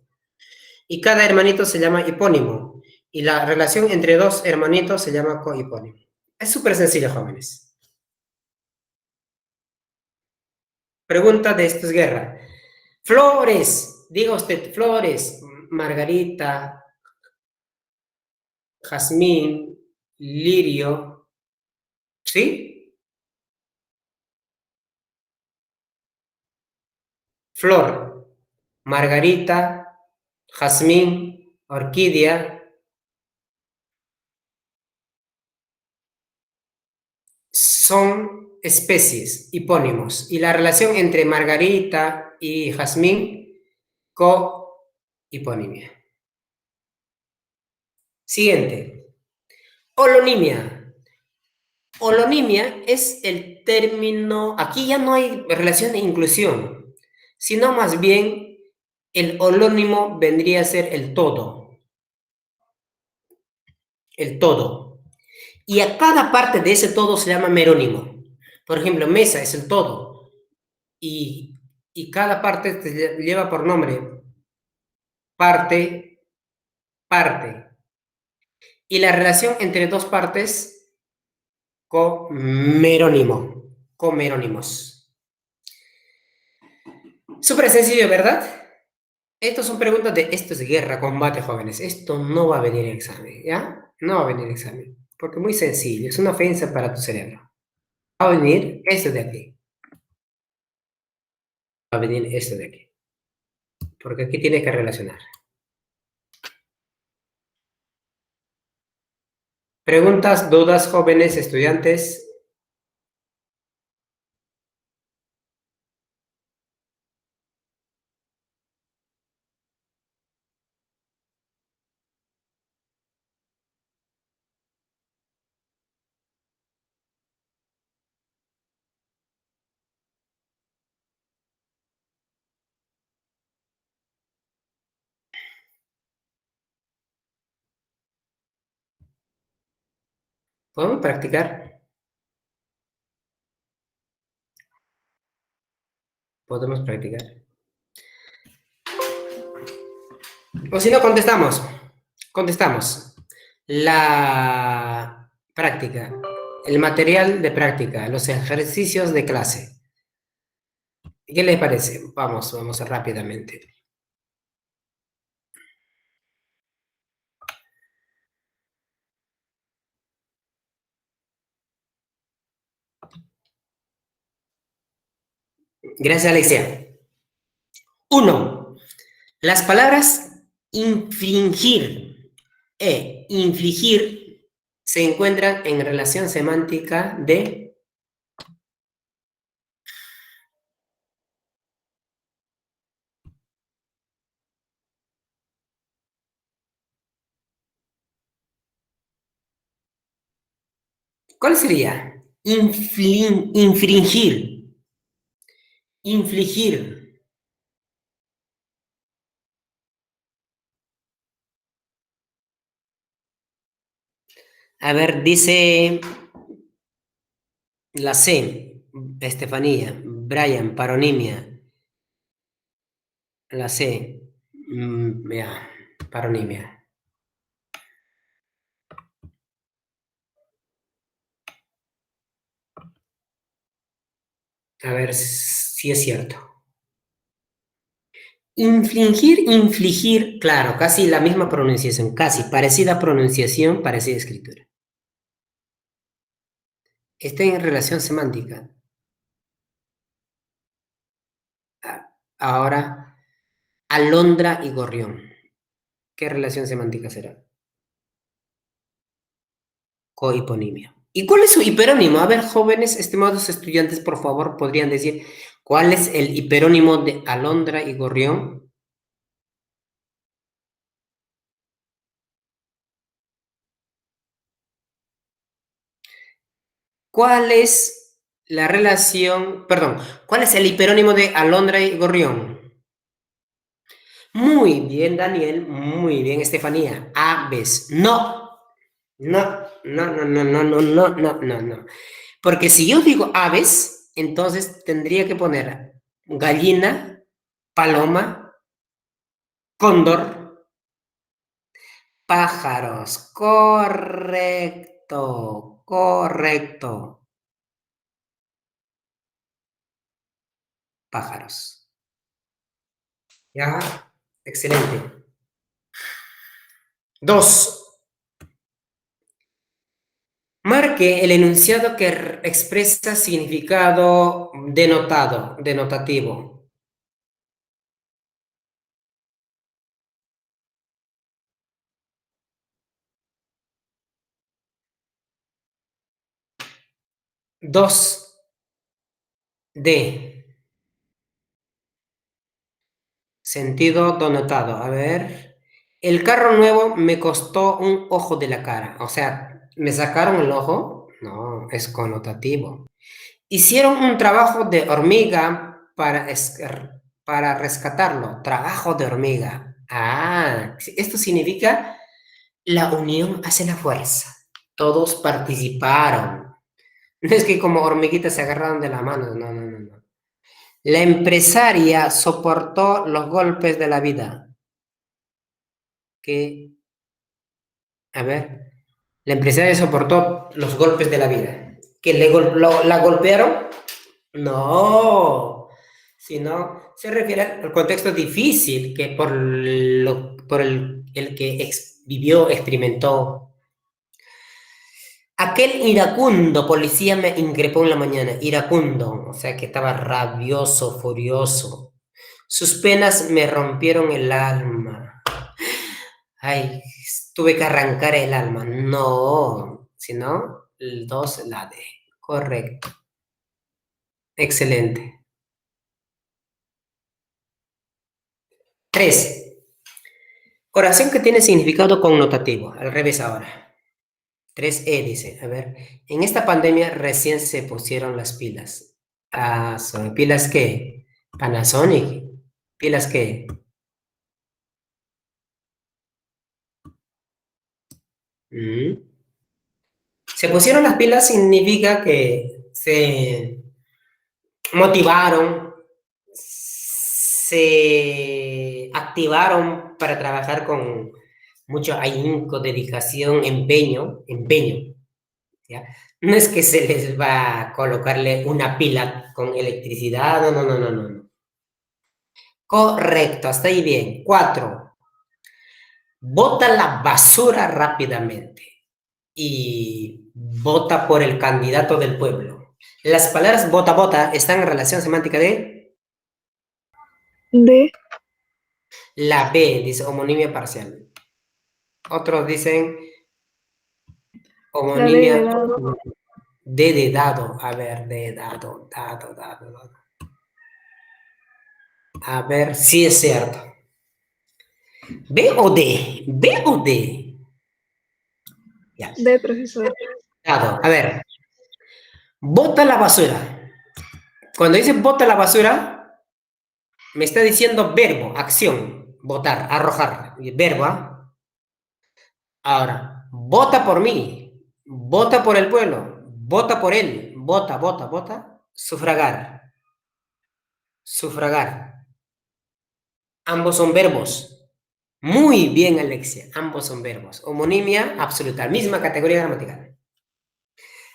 Y cada hermanito se llama hipónimo. Y la relación entre dos hermanitos se llama cohipónimo. Es súper sencillo, jóvenes. Pregunta de esto es guerra. Flores, diga usted, flores, margarita, jazmín, lirio, ¿sí? Flor, margarita, jazmín, orquídea, son especies, hipónimos. Y la relación entre margarita y jazmín, cohiponimia. Siguiente. Holonimia. Holonimia es el término, aquí ya no hay relación de inclusión, sino más bien el holónimo vendría a ser el todo. El todo. Y a cada parte de ese todo se llama merónimo. Por ejemplo, mesa es el todo. Y cada parte lleva por nombre parte. Y la relación entre dos partes, comerónimos. Súper sencillo, ¿verdad? Estas son preguntas esto es guerra, combate, jóvenes. Esto no va a venir en examen, ¿ya? No va a venir en examen. Porque es muy sencillo, es una ofensa para tu cerebro. Va a venir esto de aquí. Va a venir esto de aquí. Porque aquí tienes que relacionar. Preguntas, dudas, jóvenes, estudiantes. ¿Podemos practicar? Podemos practicar. O si no, contestamos. Contestamos. La práctica. El material de práctica. Los ejercicios de clase. ¿Qué les parece? Vamos rápidamente. Gracias, Alexia. 1. Las palabras infringir e infligir se encuentran en relación semántica de... ¿Cuál sería? Infringir. Infligir. A ver, dice la C, Estefanía, Brian, paronimia. La C, ya, paronimia. A ver si es cierto. Infligir, infligir, claro, casi la misma pronunciación, casi parecida pronunciación, parecida escritura. Está en relación semántica. Ahora, alondra y gorrión. ¿Qué relación semántica será? Cohiponimia. ¿Y cuál es su hiperónimo? A ver, jóvenes, estimados estudiantes, por favor, podrían decir cuál es el hiperónimo de alondra y gorrión. ¿Cuál es la relación, perdón, cuál es el hiperónimo de alondra y gorrión? Muy bien, Daniel, muy bien, Estefanía. Aves. No, no, no, no, no, no, no, no, no, no, no. Porque si yo digo aves, entonces tendría que poner gallina, paloma, cóndor, pájaros. Correcto, correcto. Pájaros. Ya, excelente. 2. Marque el enunciado que expresa significado denotado, denotativo. Dos. D. Sentido denotado. A ver. El carro nuevo me costó un ojo de la cara. O sea, ¿me sacaron el ojo? No, es connotativo. Hicieron un trabajo de hormiga para rescatarlo. Trabajo de hormiga. Ah, esto significa la unión hace la fuerza. Todos participaron. No es que como hormiguitas se agarraron de la mano. No, no, no, no. La empresaria soportó los golpes de la vida. Que, a ver, la empresaria soportó los golpes de la vida. ¿Que la golpearon? No, sino se refiere al contexto difícil que por el que vivió, experimentó. Aquel iracundo policía me increpó en la mañana. Iracundo, o sea que estaba rabioso, furioso. Sus penas me rompieron el alma. Ay, tuve que arrancar el alma. No, sino el 2, la D. Correcto. Excelente. 3. Oración que tiene significado connotativo. Al revés ahora. 3E dice, a ver, en esta pandemia recién se pusieron las pilas. Ah, ¿son pilas qué? Panasonic. ¿Pilas qué? Mm. Se pusieron las pilas significa que se motivaron, se activaron para trabajar con mucho ahínco, dedicación, empeño, ¿ya? No es que se les va a colocarle una pila con electricidad, no, no, no, no, no. Correcto, hasta ahí bien. 4. Bota la basura rápidamente y vota por el candidato del pueblo. Las palabras vota, vota están en relación semántica de D. La B dice homonimia parcial. Otros dicen La D de homonimia dado. D de dado. A ver, de dado. A ver si es cierto. ¿B o D? ¿B o D? Ya. D, profesor. Dado. A ver. Bota la basura. Cuando dice bota la basura, me está diciendo verbo, acción. Botar, arrojar. Verbo, ¿ah? Ahora, vota por mí. Vota por el pueblo. Vota por él. Vota. Sufragar. Sufragar. Ambos son verbos. Muy bien, Alexia. Ambos son verbos. Homonimia absoluta. Misma categoría gramatical.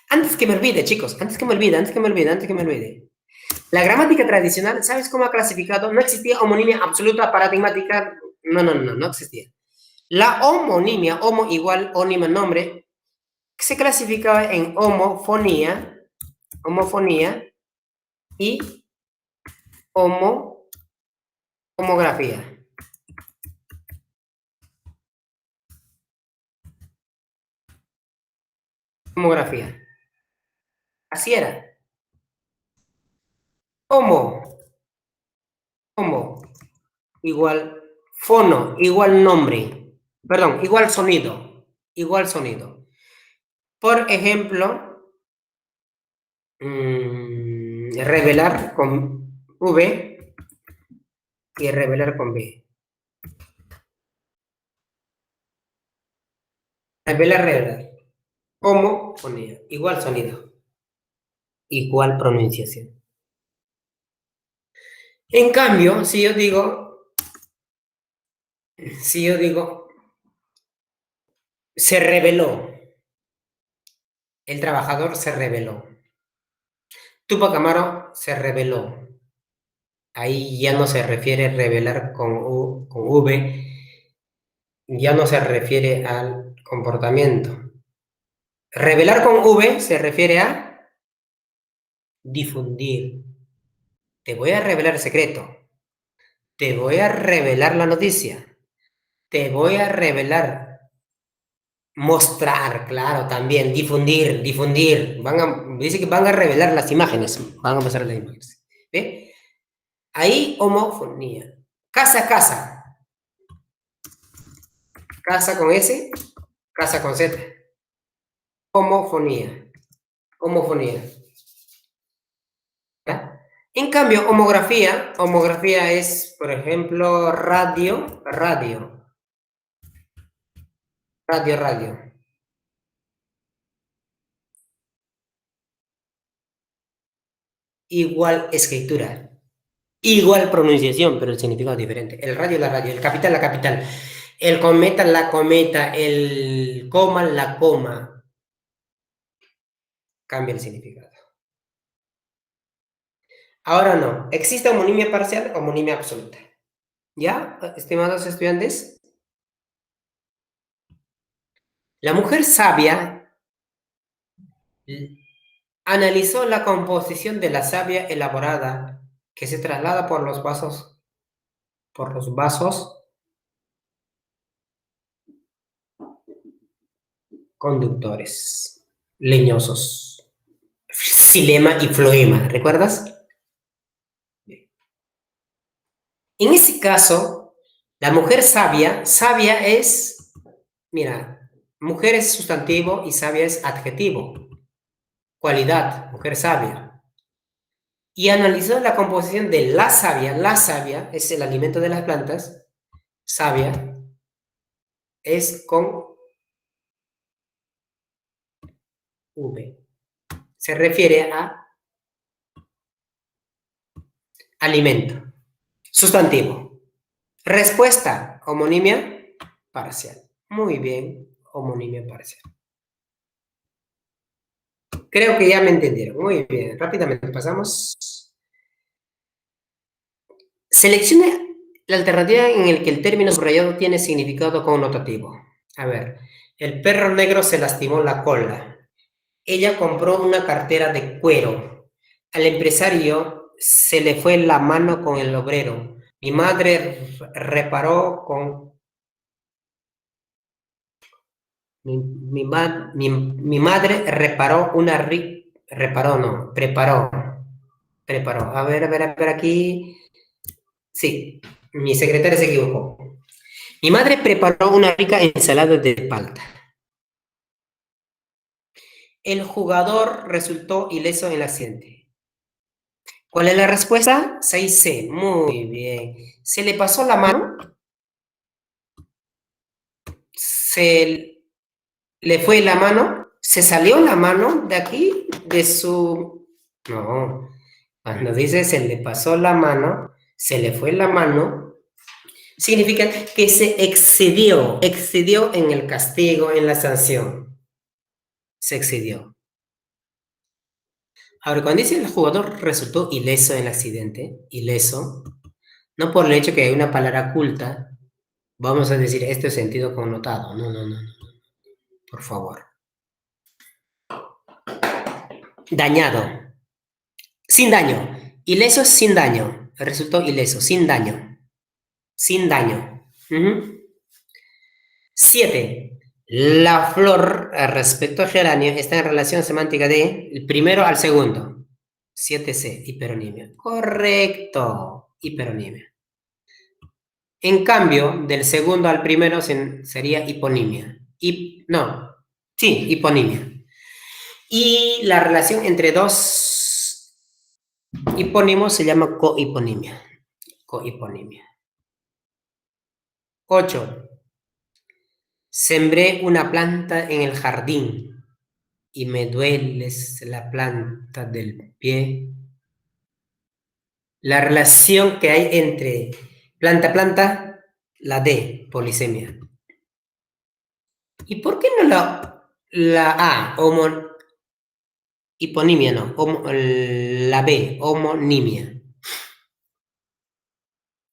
Antes que me olvide, chicos. Antes que me olvide. La gramática tradicional, ¿sabes cómo ha clasificado? No existía homonimia absoluta paradigmática. No existía. La homonimia, homo igual ónima nombre, se clasificaba en homofonía y homografía. Homografía. Así era. Homo igual fono, igual nombre. Perdón, igual sonido. Por ejemplo, revelar con V y revelar con B. Revelar. Homofonía. Igual sonido. Igual pronunciación. En cambio, si yo digo, se rebeló, el trabajador se rebeló, Tupac Amaru se rebeló, ahí ya no se refiere revelar con V, ya no se refiere al comportamiento. Revelar con V se refiere a difundir. Te voy a revelar el secreto. Te voy a revelar la noticia. Te voy a revelar. Mostrar, claro, también. Difundir. Dice que van a revelar las imágenes. Van a mostrar las imágenes. ¿Ve? Ahí, homofonía. Casa. Casa con S, casa con Z. Homofonía. ¿Ya? En cambio, homografía es, por ejemplo, radio. Igual escritura. Igual pronunciación, pero el significado es diferente. El radio, la radio. El capital, la capital. El cometa, la cometa. El coma, la coma. Cambia el significado. Ahora no. ¿Existe homonimia parcial o homonimia absoluta? ¿Ya, estimados estudiantes? La mujer sabia analizó la composición de la savia elaborada que se traslada por los vasos conductores leñosos, xilema y floema, ¿recuerdas? En ese caso, la mujer sabia es, mira, mujer es sustantivo y sabia es adjetivo, cualidad, mujer sabia. Y analizó la composición de la savia es el alimento de las plantas, savia es con V. Se refiere a alimento. Sustantivo. Respuesta, homonimia parcial. Muy bien, homonimia parcial. Creo que ya me entendieron. Muy bien, rápidamente pasamos. Seleccione la alternativa en la que el término subrayado tiene significado connotativo. A ver, el perro negro se lastimó la cola. Ella compró una cartera de cuero. Al empresario se le fue la mano con el obrero. Mi madre reparó con... Mi madre reparó una... Reparó, no, preparó. Preparó. A ver aquí. Sí, mi secretaria se equivocó. Mi madre preparó una rica ensalada de palta. El jugador resultó ileso en el accidente. ¿Cuál es la respuesta? 6C. Muy bien. ¿Se le pasó la mano? ¿Se le fue la mano? ¿Se salió la mano de aquí? De su... No. Cuando dice se le pasó la mano, se le fue la mano, significa que se excedió en el castigo, en la sanción. Se excedió. Ahora, cuando dice el jugador resultó ileso en el accidente, ileso, no por el hecho que hay una palabra culta, vamos a decir esto es sentido connotado. No, no, no, no, por favor. Dañado, sin daño. Ileso sin daño. Resultó ileso, sin daño. Sin daño. 7. La flor respecto al geranio está en relación semántica de el primero al segundo. 7C, hiperonimia. Correcto, hiperonimia. En cambio, del segundo al primero sería hiponimia. No, sí, hiponimia. Y la relación entre dos hipónimos se llama cohiponimia. Cohiponimia. 8. Sembré una planta en el jardín y me dueles la planta del pie. La relación que hay entre planta, la D, polisemia. ¿Y por qué no la A, hiponimia, no, la B, homonimia?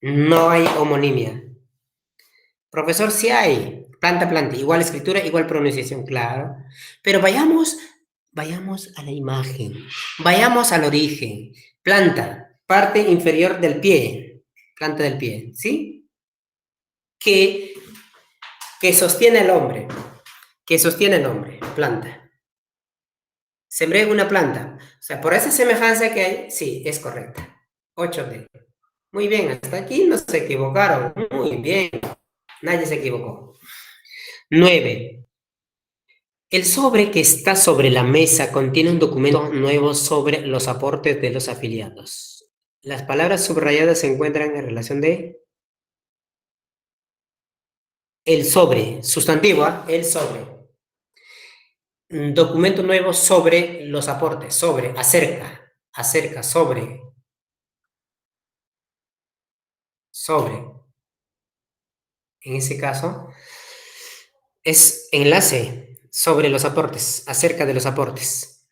No hay homonimia. Profesor, sí hay. Planta, igual escritura, igual pronunciación, claro. Pero vayamos a la imagen. Vayamos al origen. Planta, parte inferior del pie. Planta del pie, ¿sí? Que sostiene el hombre. Que sostiene el hombre. Planta. Sembré una planta. O sea, por esa semejanza que hay, sí, es correcta. 8D. Muy bien, hasta aquí no se equivocaron. Muy bien. Nadie se equivocó. 9. El sobre que está sobre la mesa contiene un documento nuevo sobre los aportes de los afiliados. Las palabras subrayadas se encuentran en relación de el sobre, sustantivo, el sobre. Documento nuevo sobre los aportes, sobre, acerca, sobre. En ese caso, es enlace sobre los aportes, acerca de los aportes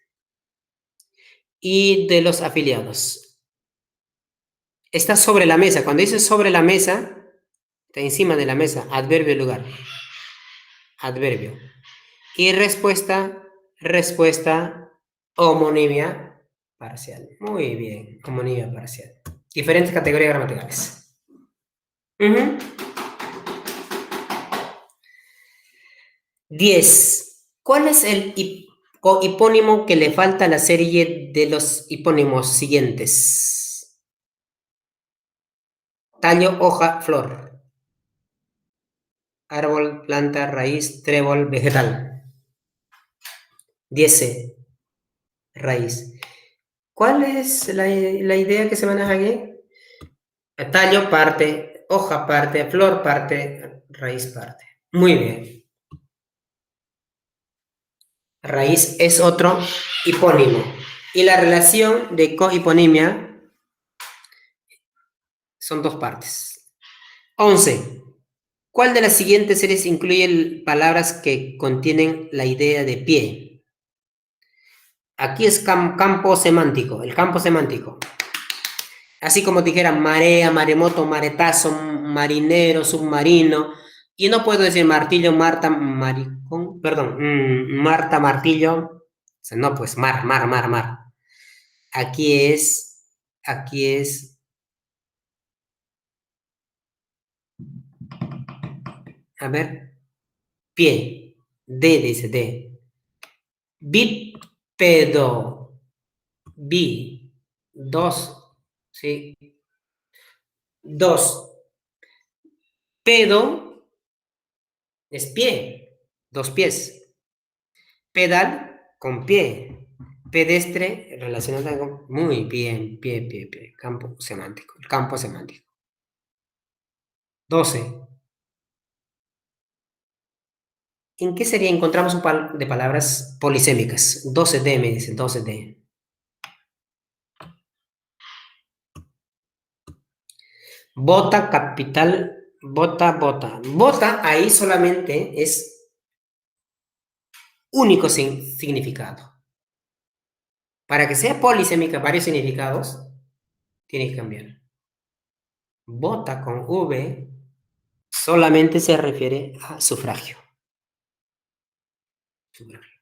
y de los afiliados. Está sobre la mesa. Cuando dice sobre la mesa, está encima de la mesa, adverbio lugar. Adverbio. Y respuesta, homonimia parcial. Muy bien, homonimia parcial. Diferentes categorías gramaticales. 10. ¿Cuál es el hipónimo que le falta a la serie de los hipónimos siguientes? Tallo, hoja, flor. Árbol, planta, raíz, trébol, vegetal. 10. Raíz. ¿Cuál es la idea que se maneja aquí? Tallo parte, hoja parte, flor parte, raíz parte. Muy bien. Raíz es otro hipónimo. Y la relación de cohiponimia son dos partes. 11. ¿Cuál de las siguientes series incluye palabras que contienen la idea de pie? Aquí es campo semántico, el campo semántico. Así como dijera marea, maremoto, maretazo, marinero, submarino. Y no puedo decir martillo, Marta, maricón, perdón, Marta, martillo. O sea, no, pues mar. Aquí es A ver, pie. D dice D. Bípedo. Bi. Dos. Sí. Dos. Pedo es pie. Dos pies. Pedal con pie. Pedestre relacionado con... Muy bien. Pie, pie, pie. Campo semántico. El campo semántico. 12. ¿En qué sería? Encontramos un par de palabras polisémicas. 12D me dicen, 12D. Bota, capital, bota, bota. Bota ahí solamente es único significado. Para que sea polisémica, varios significados, tiene que cambiar. Bota con V solamente se refiere a sufragio. Sufragio.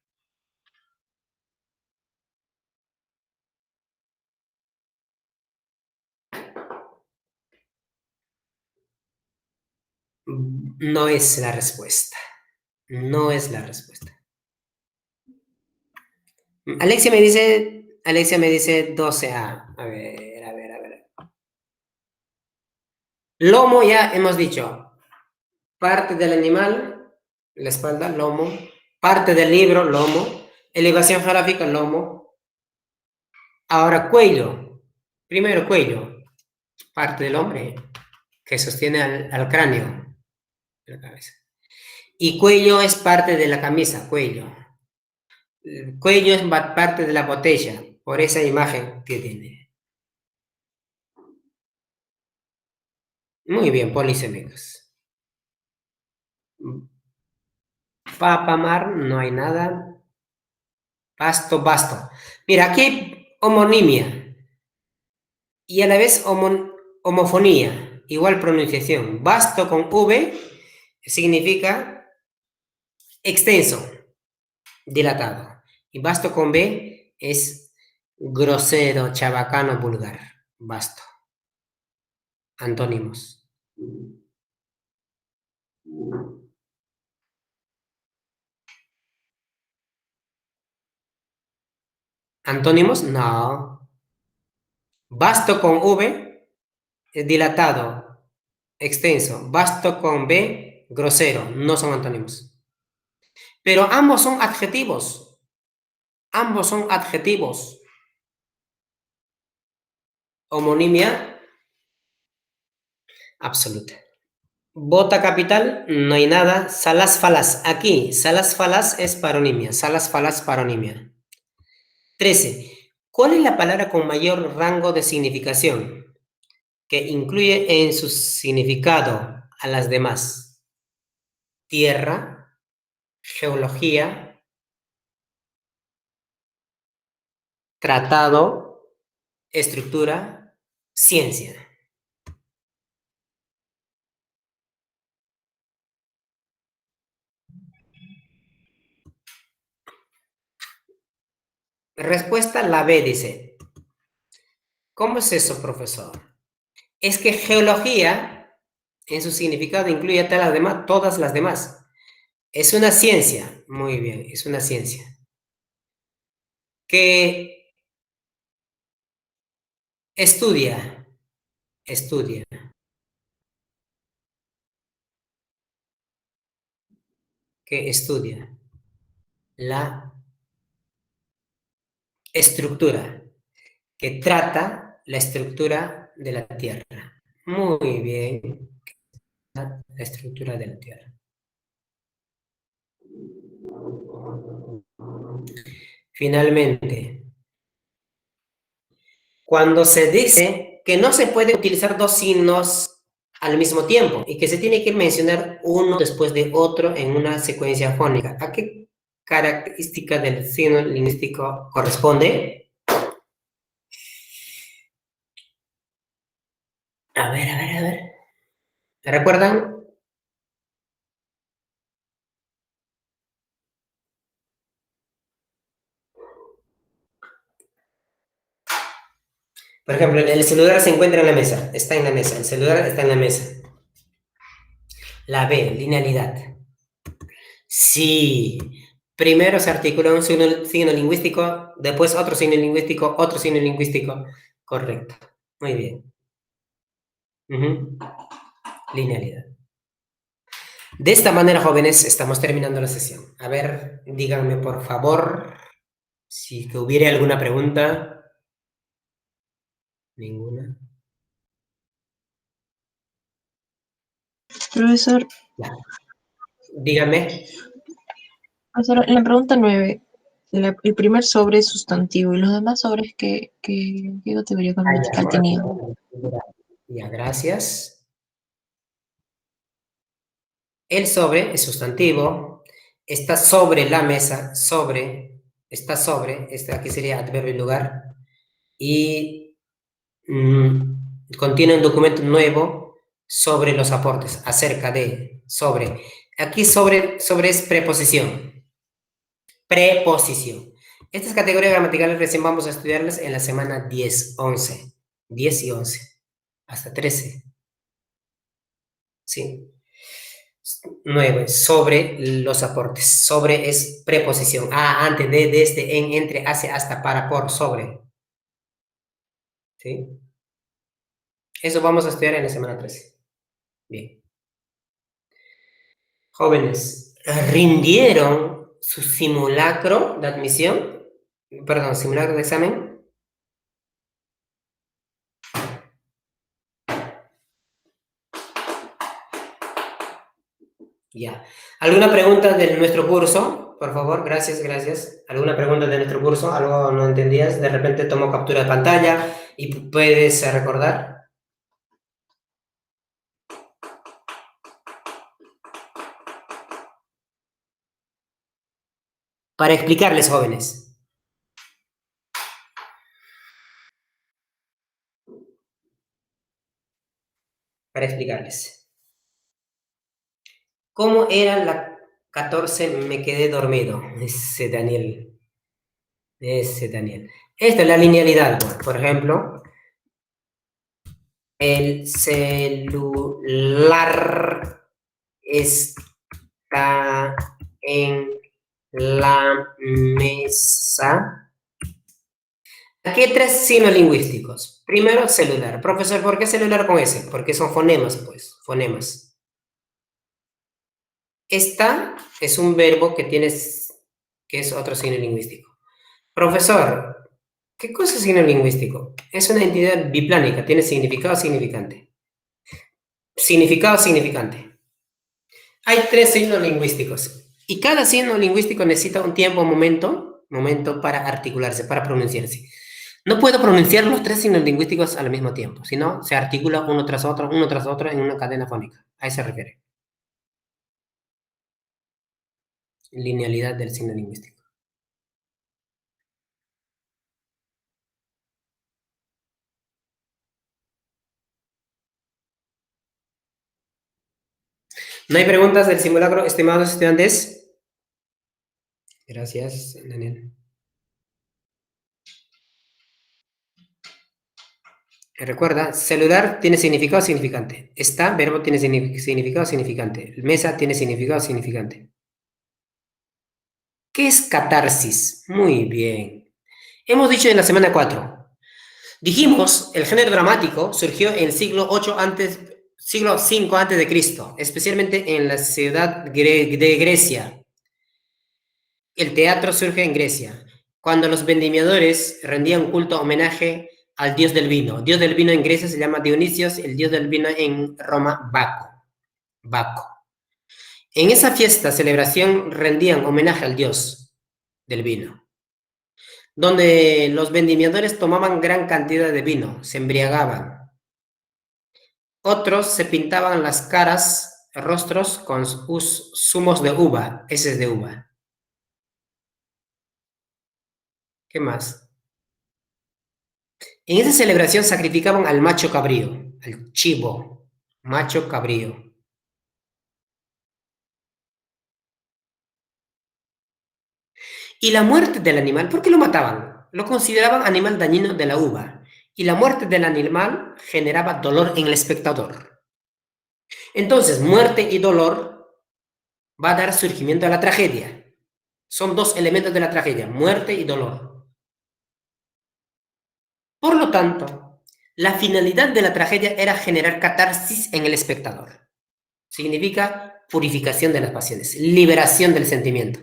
No es la respuesta. No es la respuesta. Alexia me dice 12A. A ver, a ver, a ver. Lomo ya hemos dicho. Parte del animal, la espalda, lomo. Parte del libro, lomo. Elevación geográfica, lomo. Ahora, cuello. Primero, cuello. Parte del hombre que sostiene al cráneo de la cabeza. Y cuello es parte de la camisa, cuello. El cuello es parte de la botella, por esa imagen que tiene. Muy bien, polisémicos. Papamar, no hay nada. Pasto, basto. Mira, aquí hay homonimia y a la vez homofonía, igual pronunciación. Basto con V significa extenso, dilatado. Y basto con B es grosero, chabacano, vulgar. Basto. Antónimos. Antónimos, no. Basto con V es dilatado, extenso. Basto con B, grosero. No son antónimos. Pero ambos son adjetivos. Ambos son adjetivos. Homonimia absoluta. Bota capital, no hay nada. Salas falas, aquí, salas falas es paronimia. Salas falas, paronimia. 13. ¿Cuál es la palabra con mayor rango de significación que incluye en su significado a las demás? Tierra, geología, tratado, estructura, ciencia. Respuesta la B dice. ¿Cómo es eso, profesor? Es que geología, en su significado, incluye todas las demás. Es una ciencia, muy bien, es una ciencia, que estudia, estudia que estudia la estructura, que trata la estructura de la Tierra. Muy bien, la estructura de la Tierra. Finalmente, cuando se dice que no se puede utilizar dos signos al mismo tiempo y que se tiene que mencionar uno después de otro en una secuencia fónica, ¿a qué característica del signo lingüístico corresponde? A ver, a ver, a ver. ¿Recuerdan? Por ejemplo, el celular se encuentra en la mesa, está en la mesa, el celular está en la mesa. La B, linealidad. Sí. Primero se articula un signo lingüístico, después otro signo lingüístico, otro signo lingüístico. Correcto. Muy bien. Ujú. Linealidad. De esta manera, jóvenes, estamos terminando la sesión. A ver, díganme por favor si que hubiera alguna pregunta. Ninguna. Profesor, Ya. Dígame. profesor, en la pregunta 9, el primer sobre es sustantivo y los demás sobres, ¿qué categoría Ah, ya. gramatical tenían? Ya, gracias. El sobre es sustantivo. Está sobre la mesa. Sobre. Está sobre. Este aquí sería adverbio en lugar. Y contiene un documento nuevo sobre los aportes, acerca de, sobre. Aquí sobre es preposición. Preposición. Estas categorías gramaticales recién vamos a estudiarlas en la semana 10, 11. 10 y 11. Hasta 13. Sí. 9. Sobre los aportes. Sobre es preposición. A, antes, de, desde, en, entre, hacia, hasta, para, por, sobre. ¿Sí? Eso vamos a estudiar en la semana 13. Bien. Jóvenes, ¿rindieron su simulacro de admisión? Perdón, simulacro de examen. Ya. ¿Alguna pregunta de nuestro curso? Por favor, gracias, gracias. ¿Alguna pregunta de nuestro curso? ¿Algo no entendías? De repente tomo captura de pantalla y puedes recordar. Para explicarles, jóvenes. Para explicarles. ¿Cómo era la 14? Me quedé dormido. Ese Daniel. Ese Daniel. Esta es la linealidad, por ejemplo. El celular está en la mesa. Aquí hay tres signos lingüísticos. Primero, celular. Profesor, ¿por qué celular con S? Porque son fonemas, pues, fonemas. Está es un verbo que es otro signo lingüístico. Profesor, ¿qué cosa es signo lingüístico? Es una entidad biplánica, tiene significado significante. Significado significante. Hay tres signos lingüísticos y cada signo lingüístico necesita un tiempo, momento para articularse, para pronunciarse. No puedo pronunciar los tres signos lingüísticos al mismo tiempo, sino se articula uno tras otro en una cadena fónica. A eso se refiere. Linealidad del signo lingüístico. ¿No hay preguntas del simulacro, estimados estudiantes? Gracias, Daniel. Recuerda, celular tiene significado significante. Está, verbo tiene significado significante. Mesa tiene significado significante. ¿Qué es catarsis? Muy bien. Hemos dicho en la semana 4. Dijimos, el género dramático surgió en el siglo V antes de Cristo, especialmente en la ciudad de Grecia. El teatro surge en Grecia, cuando los vendimiadores rendían culto homenaje al dios del vino. Dios del vino en Grecia se llama Dionisios, el dios del vino en Roma, Baco. Baco. En esa fiesta, celebración, rendían homenaje al dios del vino, donde los vendimiadores tomaban gran cantidad de vino, se embriagaban. Otros se pintaban las caras, rostros con zumos de uva, heces de uva. ¿Qué más? En esa celebración sacrificaban al macho cabrío, al chivo, macho cabrío. Y la muerte del animal, ¿por qué lo mataban? Lo consideraban animal dañino de la uva. Y la muerte del animal generaba dolor en el espectador. Entonces, muerte y dolor va a dar surgimiento a la tragedia. Son dos elementos de la tragedia, muerte y dolor. Por lo tanto, la finalidad de la tragedia era generar catarsis en el espectador. Significa purificación de las pasiones, liberación del sentimiento.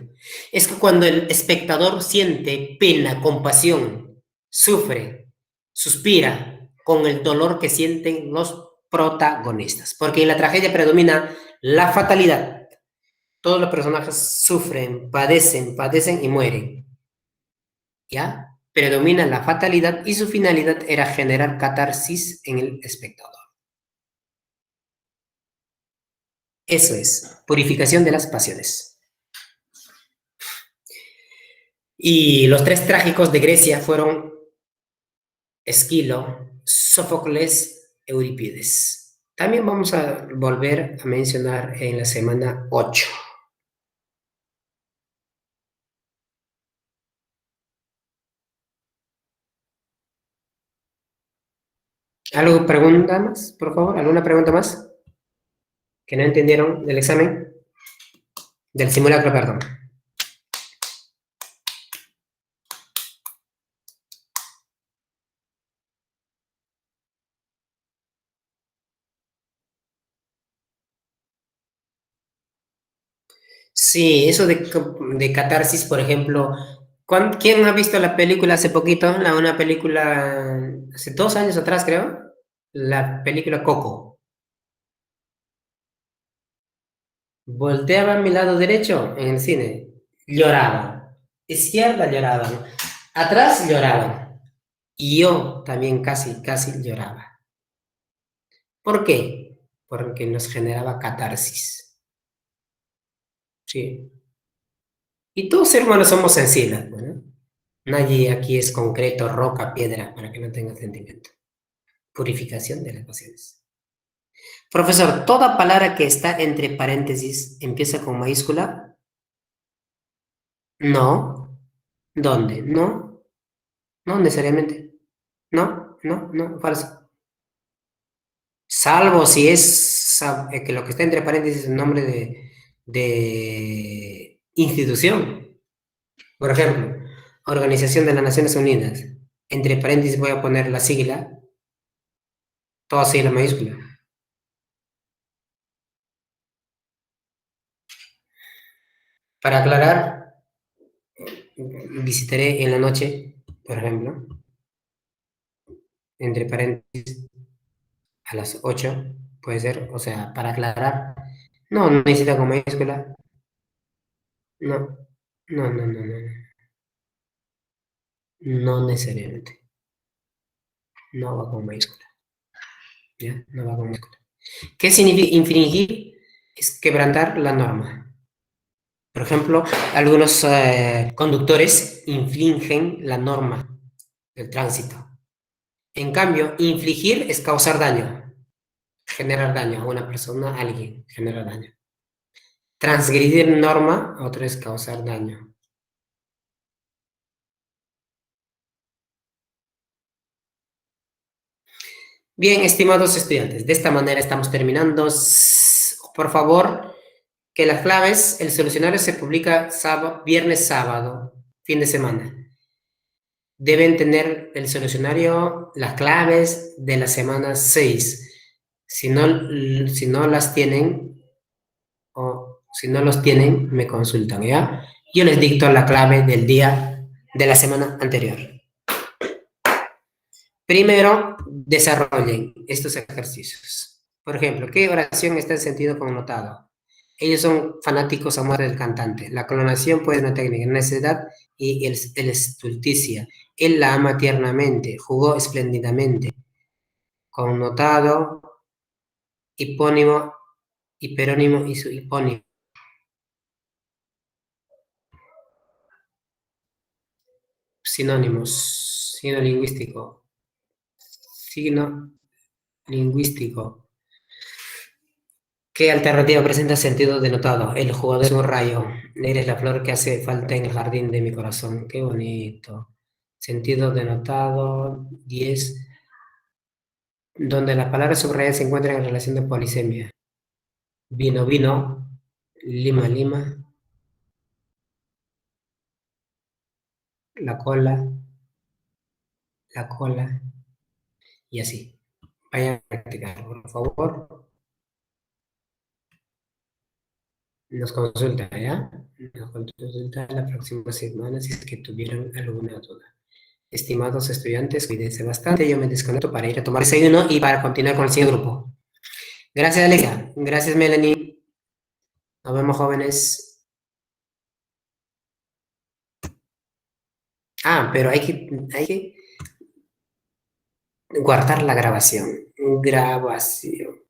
Es que cuando el espectador siente pena, compasión, sufre, suspira con el dolor que sienten los protagonistas. Porque en la tragedia predomina la fatalidad. Todos los personajes sufren, padecen y mueren. ¿Ya? Predomina la fatalidad y su finalidad era generar catarsis en el espectador. Eso es, purificación de las pasiones. Y los tres trágicos de Grecia fueron Esquilo, Sófocles, Eurípides. También vamos a volver a mencionar en la semana 8. ¿Algo pregunta más, por favor? ¿Alguna pregunta más? ¿Que no entendieron del examen? Del simulacro, perdón. Sí, eso de catarsis, por ejemplo. ¿Quién ha visto la película hace poquito? Una película, hace 2 años atrás, creo. La película Coco. Volteaba a mi lado derecho en el cine. Lloraban. Izquierda lloraban. Atrás lloraban. Y yo también casi lloraba. ¿Por qué? Porque nos generaba catarsis. Sí. Y todos hermanos somos sensibles, ¿no? Nadie aquí es concreto, roca, piedra, para que no tenga sentimiento. Purificación de las pasiones. Profesor, ¿toda palabra que está entre paréntesis empieza con mayúscula? No. ¿Dónde? No. No necesariamente. No, falso. Salvo si es que lo que está entre paréntesis es el nombre de institución. Por ejemplo, Organización de las Naciones Unidas. Entre paréntesis voy a poner la sigla, toda sigla mayúscula. Para aclarar, visitaré en la noche, por ejemplo, entre paréntesis, a las 8, puede ser, o sea, para aclarar, no necesita con mayúscula, no, no necesariamente, no va con mayúscula, ¿ya? No va con mayúscula. ¿Qué significa infringir? Es quebrantar la norma. Por ejemplo, algunos conductores infringen la norma del tránsito. En cambio, infligir es causar daño, generar daño a una persona, a alguien, generar daño. Transgredir norma, otra es causar daño. Bien, estimados estudiantes, de esta manera estamos terminando. Por favor, que las claves, el solucionario se publica viernes, sábado, fin de semana. Deben tener el solucionario las claves de la semana 6. Si no las tienen, o si no los tienen, me consultan, ¿ya? Yo les dicto la clave del día de la semana anterior. Primero, desarrollen estos ejercicios. Por ejemplo, ¿qué oración está en sentido connotado? Ellos son fanáticos a muerte del cantante. La clonación puede ser una técnica, necedad y el estulticia. Él la ama tiernamente, jugó espléndidamente. Connotado, hipónimo, hiperónimo y su hipónimo. Sinónimos, signo lingüístico. Signo lingüístico. ¿Qué alternativa presenta sentido denotado? El jugador es un rayo. Eres la flor que hace falta en el jardín de mi corazón. Qué bonito. Sentido denotado 10, donde las palabras subrayadas se encuentran en relación de polisemia. vino, vino, lima, lima, la cola, y así. Vayan a practicar, por favor. Nos consulta, ¿ya? Nos consulta la próxima semana si es que tuvieran alguna duda. Estimados estudiantes, cuídense bastante. Yo me desconecto para ir a tomar desayuno y para continuar con el siguiente grupo. Gracias, Alexa. Gracias, Melanie. Nos vemos, jóvenes. Ah, pero hay que guardar la grabación. Grabación.